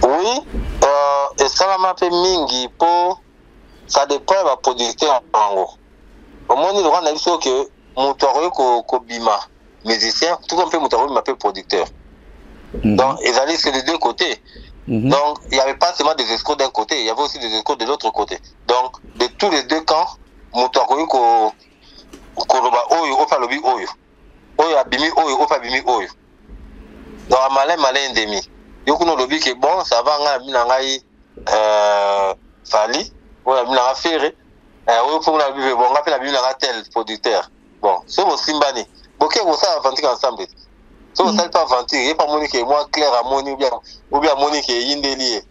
oui et ça la m'appelle mingi pour ça dépend ba producteur bango au moins il rend avis que moto ko bima musicien tout comme moto m'appelle producteur donc ils allaient sur les deux côtés donc il y avait pas seulement des escrocs d'un côté il y avait aussi des escrocs de l'autre côté donc de tous les deux camps moto ko koloba oyo opa lobi oyo abimi oyo opa bimi oyo donc malin demi yokuno lobi ke bon ça va nga bina ngai fali oyo bina nga fere oyo pour na bibe bon nga pe na bimi nga tel producteur bon so bo simbani boke ko ça aventure ensemble so ça pas aventure et pas moni ke moi clair amoni ou bien moni ke yindeli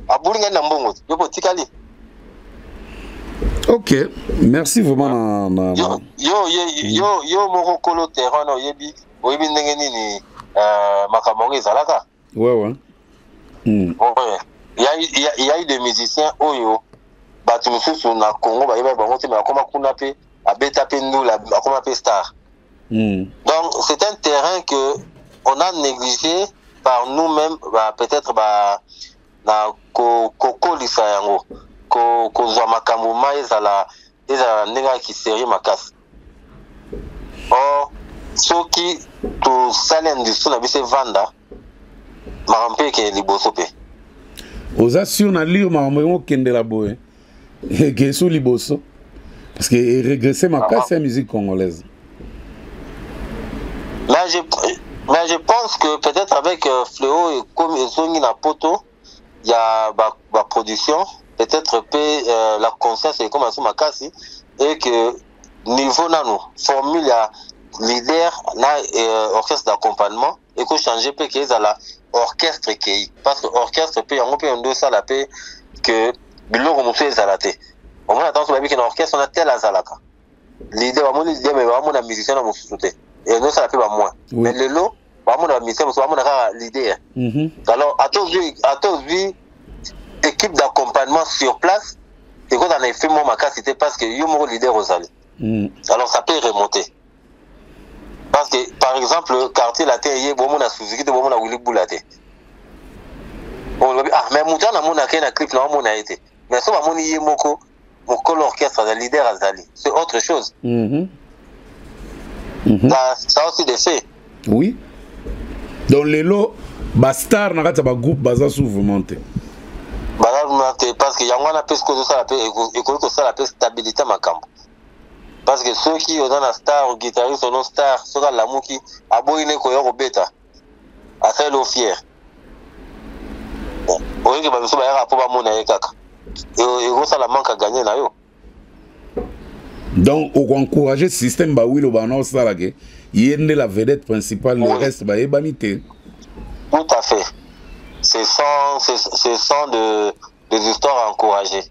abuli nga na mbongo yo po tikali. Ok, merci vraiment. Yo moko kolo terrain no yebi ndenge nini makamongo ezalaka. Ouais. Il y a eu des musiciens oyo batu mususu na Congo ba yeba bango te na koma kuna pe abeta pe ndula akoma pe star. Donc c'est un terrain que on a négligé par nous-mêmes peut-être na kokolisa yango. Kozwa makambo ma ezala ndenge ki série makasi soki to sala industrie na biso vanda makambo ke liboso pe oza sur na lire makambo ngo kendela boye ke sous liboso parce que régresser makasi la musique congolaise mais je pense que peut-être avec Fléau et comme ezongi na poto il y a ba production peut-être la conscience est comme ça makasi et que niveau nano formule ya leader na orchestre d'accompagnement et que changer pe que la orchestre qui parce que orchestre pe yango pe ndo sala pe que biloko musu ezalate on a tendance ba que na orchestre on a tel azalaka leader ba moni leader mais ba mona musicien na musu te et non ça pe ba moins mais le lot ba mona musicien ba mona ka leader alors à tous vu équipe d'accompagnement sur place et quand on a fait mon maca c'était parce que yo mon leader aux allées alors ça peut remonter parce que par exemple quartier la terre bon mon a Suzuki bon mon a Willy Boulaté on mais mouta na mon a clip na mon a été mais ça va mon yé moko l'orchestre le leader azali c'est autre chose ça aussi des faits oui donc les lots bastar na kata ba groupe baza souvementé parce que yangwana pese ko ça la paix et ko ça la paix stabilité makambo parce que ceux qui ont la star ou guitariste non star soka la muki aboyine ko yoko beta a fait le fier oye ke ba so ba yaka po ba mona ye kaka et ça la manque à gagner là yo. Donc on encourage le système ba wilo ba non ça là que yende la vedette principale le reste ba ebanité. Tout à fait. Ce sont des histoires encouragées.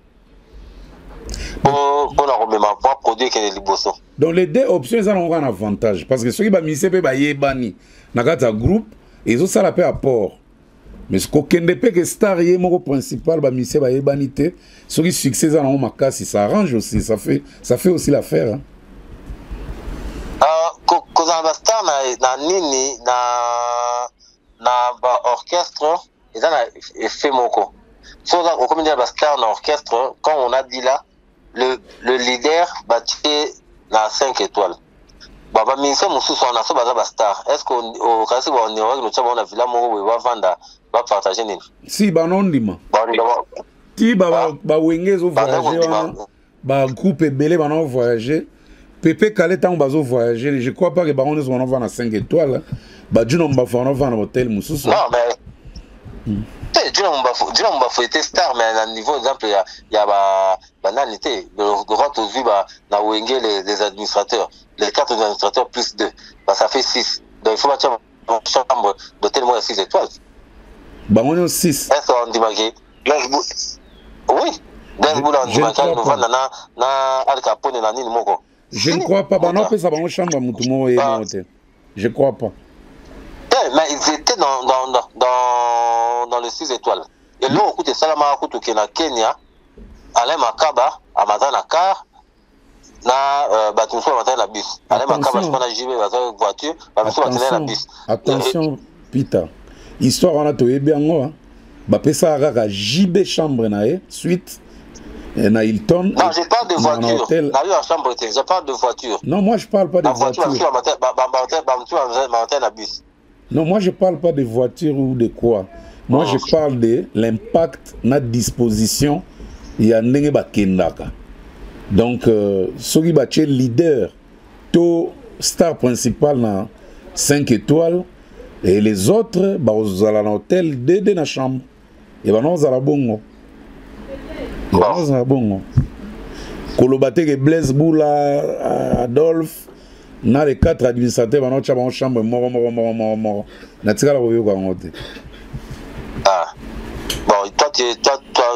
Pour la remettre pour produire que les liboso. Donc les deux options ils ont un avantage parce que ceux qui ba misé pe ba yebani na kata groupe ils ont ça la paix à port. Mais ce qu'on ne peut que star yé mon principal ba misé ba yebanité ceux qui succès ça na makasi ça arrange aussi ça fait aussi l'affaire. Cause un star na nini na ba orchestre et ça na effet moko. So au comme dire ba star na orchestre quand on a dit là le leader battait na 5 étoiles. Baba ministre mususu on a so ba star. Est-ce qu'on kasi ba on est no chaba on a villa moko ba vanda ba partager nini? Si ba non ndima. Ti ba wengezo voyager ba groupe belé ba non voyager. Pepe Kale tant bazo voyager, je crois pas que ba on est on va na 5 étoiles. Ba Juno mba fa on va na hôtel mususu. Non mais Juno mba faut être star mais à niveau exemple il y a banalité le grand aux vues na wenge les administrateurs, les 4 administrateurs plus 2. Bah ça fait 6. Donc il faut mettre une chambre d'hôtel moins 6 étoiles. Bah on est 6. Est-ce qu'on dit marqué? Oui. Je ne crois pas. Bah non, ça va en chambre mutumo et hôtel. Je crois pas. Mais ils étaient dans les 6 étoiles. Et là, on écoute Salama Akutu qui est na Kenya, Alain Makaba, Amazana Car, na Batumso Amazana la bus. Alain Makaba, je prends la JB, voiture, Batumso Amazana la bus. Attention, Peter. Histoire on a tout bien moi. Bah pesa rara JB chambre na suite na Hilton. Non, je parle de voiture. Na eu en chambre, je parle de voiture. Non, moi je parle pas de voiture. Non, moi je parle pas de voiture ou de quoi. Moi je parle de l'impact na disposition ya ndenge ba kendaka. Donc ceux qui battent leader to star principal na 5 étoiles et les autres bah aux à l'hôtel de na chambre et bah non à la bongo. Kolobate que Blaise Boula Adolphe na les 4 administrateurs bah non tu as en chambre mort na tika la boyo kwa ngote. Ah bon toi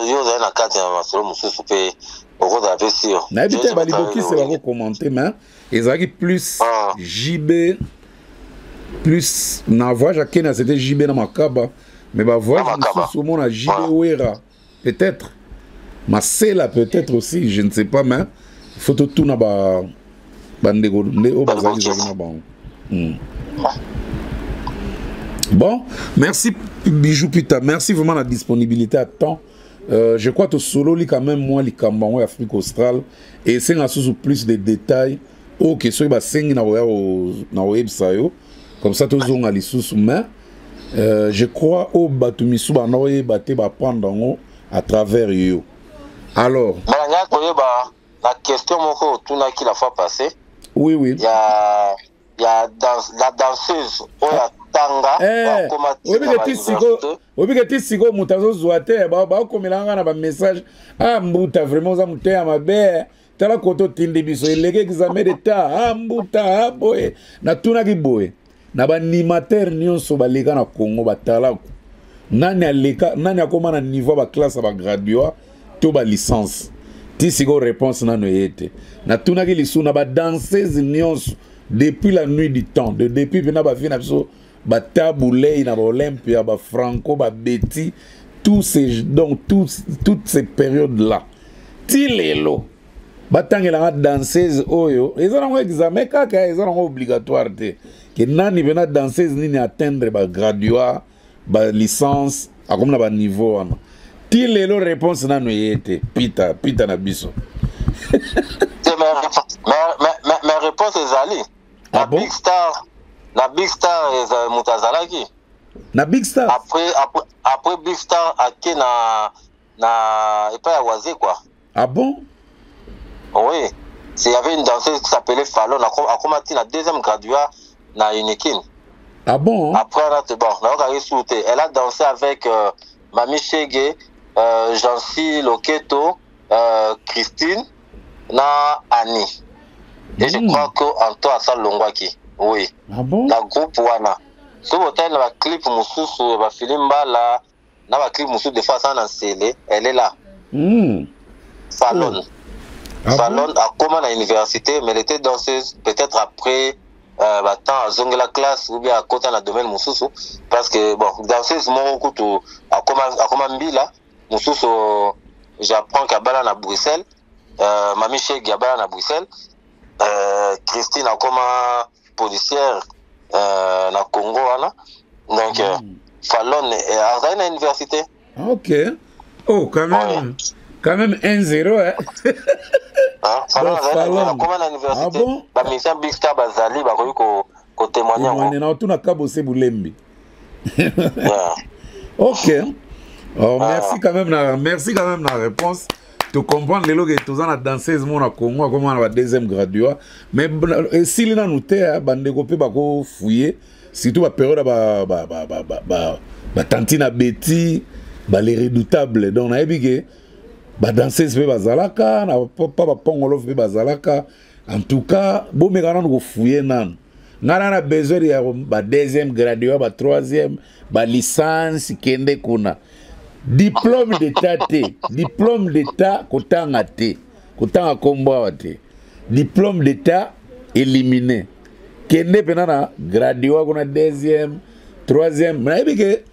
yo dans la carte ya masolo mususu pe oko da pe sûr na bité ba liboki c'est ba commenter mais ezaki plus JB plus na voyage à Kenya c'était JB na Makaba mais ba voyage mususu mon na JB Wera peut-être ma c'est là peut-être aussi je ne sais pas mais photo tout na ba bandego ne bazali na bon. Bon, merci Bijou Pita, merci vraiment la disponibilité à temps. Je crois que solo li quand même moi li Kambango Afrique australe et c'est un sous plus de détails au que soit ba sengi na website comme ça tous on a les sous mais je crois au batumisu ba noye baté ba prendre à travers yo. Alors la question moko tuna qui la fois passée. Oui. Il y a la danseuse Tanga obi que siko mutazo zoate ba komelanga na ba message mbuta vraiment za muteya mabe tala koto tindi biso eleke examen d'état mbuta boye na tuna ki boye na ba animateur nyonso ba leka na Congo batala nani aleka nani akoma na niveau ba classe ba graduat to ba licence ti siko réponse nano yete na tuna ki lisu na ba danseuse nyonso depuis la nuit du temps depuis na ba vie na biso ba Taboulé na ba Olympia ba Franco ba Betty tous ces donc toutes ces périodes là tilelo batangela nga danseuse oyo ezana ngo examen kaka ezana ngo obligatoire te que nani bena danseuse nini atteindre ba graduat ba licence akomna ba niveau wana tilelo réponse nano yete pita na biso ma réponse ezali bon? La Big Star est Mutazalaki. Na Big Star. Après Big Star aké na et pas Wazé quoi. Ah bon? Oui. Il y avait une danseuse qui s'appelait Fallon a commencé la deuxième graduat na Unikin. Ah bon? Après elle a bon, elle a dansé avec Mami Chege Jancy Loketo, Christine, na Annie. Et je crois qu'Anto a ça longwaki. Oui. Ah bon? La groupe Wana. Ce hôtel, la clip Moussous, la film Bala, la clip Moussous, des fois, ça n'a scellé. Elle est là. Fallon. Fallon a comment à l'université, mais elle était danseuse peut-être après à zongue la classe ou bien à côté dans le domaine Moussous. Parce que, bon, danseuse, mon coup, à comment Mbila, Moussous, j'apprends qu'à Bala à Bruxelles, Mami Cheikh Gabala à Bruxelles, Christine a comme policière na Congo là. Donc Fallon est à l'université. Ok. Oh, quand même. Quand même 1-0 hein. Fallon a comme à l'université. Ah bon? Ba mission Big Star Bazali ba ko témoigner. On est tout na kabose Boulembi. Ok. Oh, merci quand même la réponse. Tu comprends les logs et tous en a dansé mon à Congo comme on a deuxième graduat mais si les gens nous t'es bande copé bako fouiller surtout la période ba tantina Betty ba les redoutables donc na ebige ba danser pe bazalaka na pas pongolo pe bazalaka en tout cas bon mais quand on fouiller nan ngana besoin ya ba deuxième graduat ba troisième ba licence kende kuna diplôme d'état T, diplôme d'état kotanga T, kotanga kombo T, diplôme d'état éliminé. Kende penana graduat kuna deuxième, troisième, mais ebike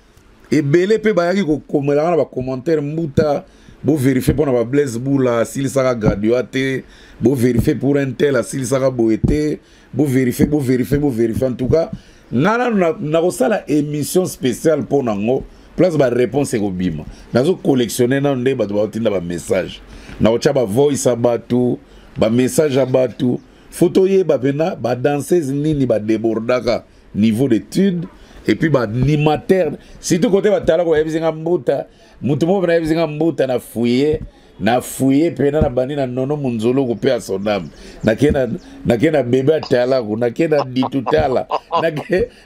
ebele pe bayaki ko komela na ba commentaire mbuta, bo vérifier pour na ba Blaise Boula s'il sera graduat T, bo vérifier pour un tel s'il sera boité, bo vérifier en tout cas, ngana na ko sala émission spéciale pour nango. Place ba réponse ko bima nazo collectionner na ndé ba tinda ba message na ocha ba voice abatu ba message abatu photo ye ba pena ba danseuse nini ba débordaka niveau d'étude et puis ba animateur surtout côté ba tala ko yebisinga mbuta mutu mo na yebisinga mbuta na fouiller pena na bani na nono munzolo ko pe a son âme na kena bébé tala ko na kena ditutala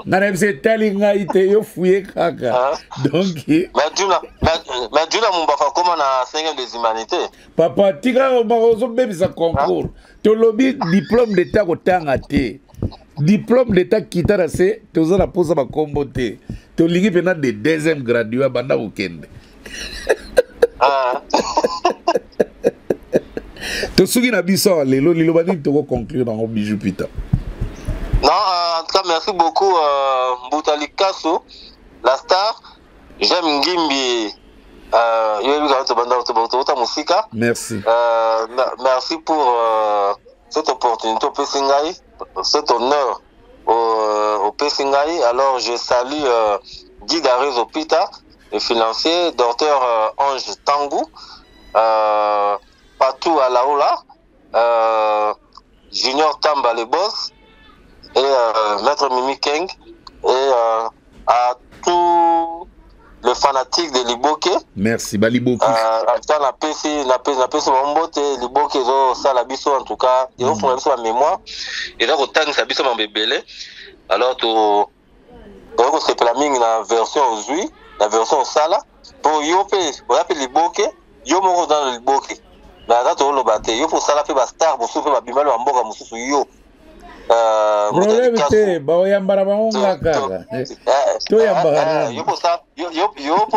na yebise tali ngai te yo fouiller kaka donc mais duna mumba fa comment na 5e des humanités papa tika ba zo bebisa concours to lobby diplôme d'état ko tanga te diplôme d'état kitara se to zo na posa ba kombo te to ligi pena de deuxième graduat banda ukende to sugi na biso lelo bani to conclure dans Bijou Pita. Non, en tout cas merci beaucoup Mbutali Kasso, la star. J'aime Ngimbi merci. Merci pour cette opportunité au Pessingaï, cet honneur au Pessingaï. Alors je salue Guy Darez Opita, le financier, docteur Ange Tangou, Patou Alaoula, Junior Tamba le boss, et Maître Mimi Keng, et à tous les fanatiques de Liboke. Merci, Baliboke. La PC Mambote, Liboke, ça la biso en tout cas, ils ont fait la mémoire, et donc autant que ça biso m'embébélé. Alors, tu c'est planning la version aujourd'hui, la version sala, pour Yope, on appelle Liboke, Yomo dans le Liboke. Mais là, tu le battu, Yo pour sala fait ma star, pour souffrir ma bimalo en boga, moussou yo. Problème était, bah yambara baonga kaka. To yambara. Yo pour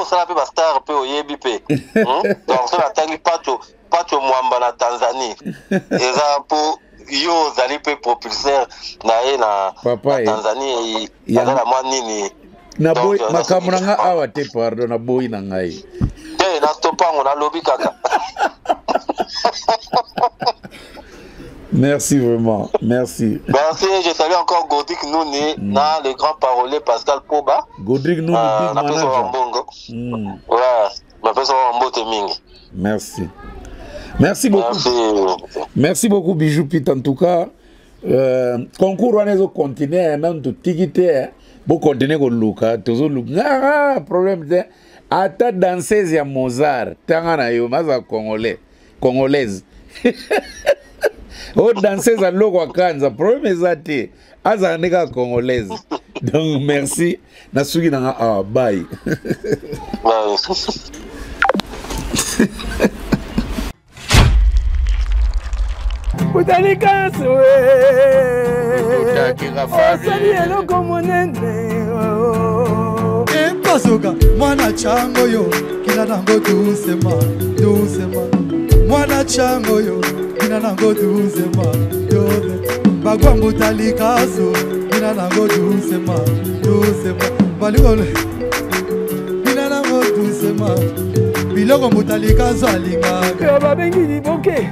ça fait ma star peu yebipe. Donc ça attend pas to mwamba na Tanzanie. Et ça pour yo zali peu propulseur na Tanzanie et na la moi nini. Na boy makamuna awa te pardon na boy na ngai. Na stopango na lobby kaka. Merci vraiment, merci. Merci, je salue encore Godric Nouni, le grand parolier Pascal Poba. Godric Nouni, big manager. Ouais, ma personne en beauté mingi. Merci. Merci beaucoup. Merci beaucoup, Bijou Pita. En tout cas, concours on est au continent, même tout tigité, bon continuer au Luka, toujours Luka. Problème c'est, à ta danseuse ya Mozart, tangana yo, maza congolaise. Oh, danseuse à l'eau Kanza, problème est aza nega congolaise. Donc merci. Nasugi nanga bye. Butalikazo osali eloko monene epasoka mwana chango yo kina nango doucement mwana chango yo kina nango doucement bagwa butalikazo kina nango doucement balikole kina nango doucement biloko butalikazo alinga babengi liboke.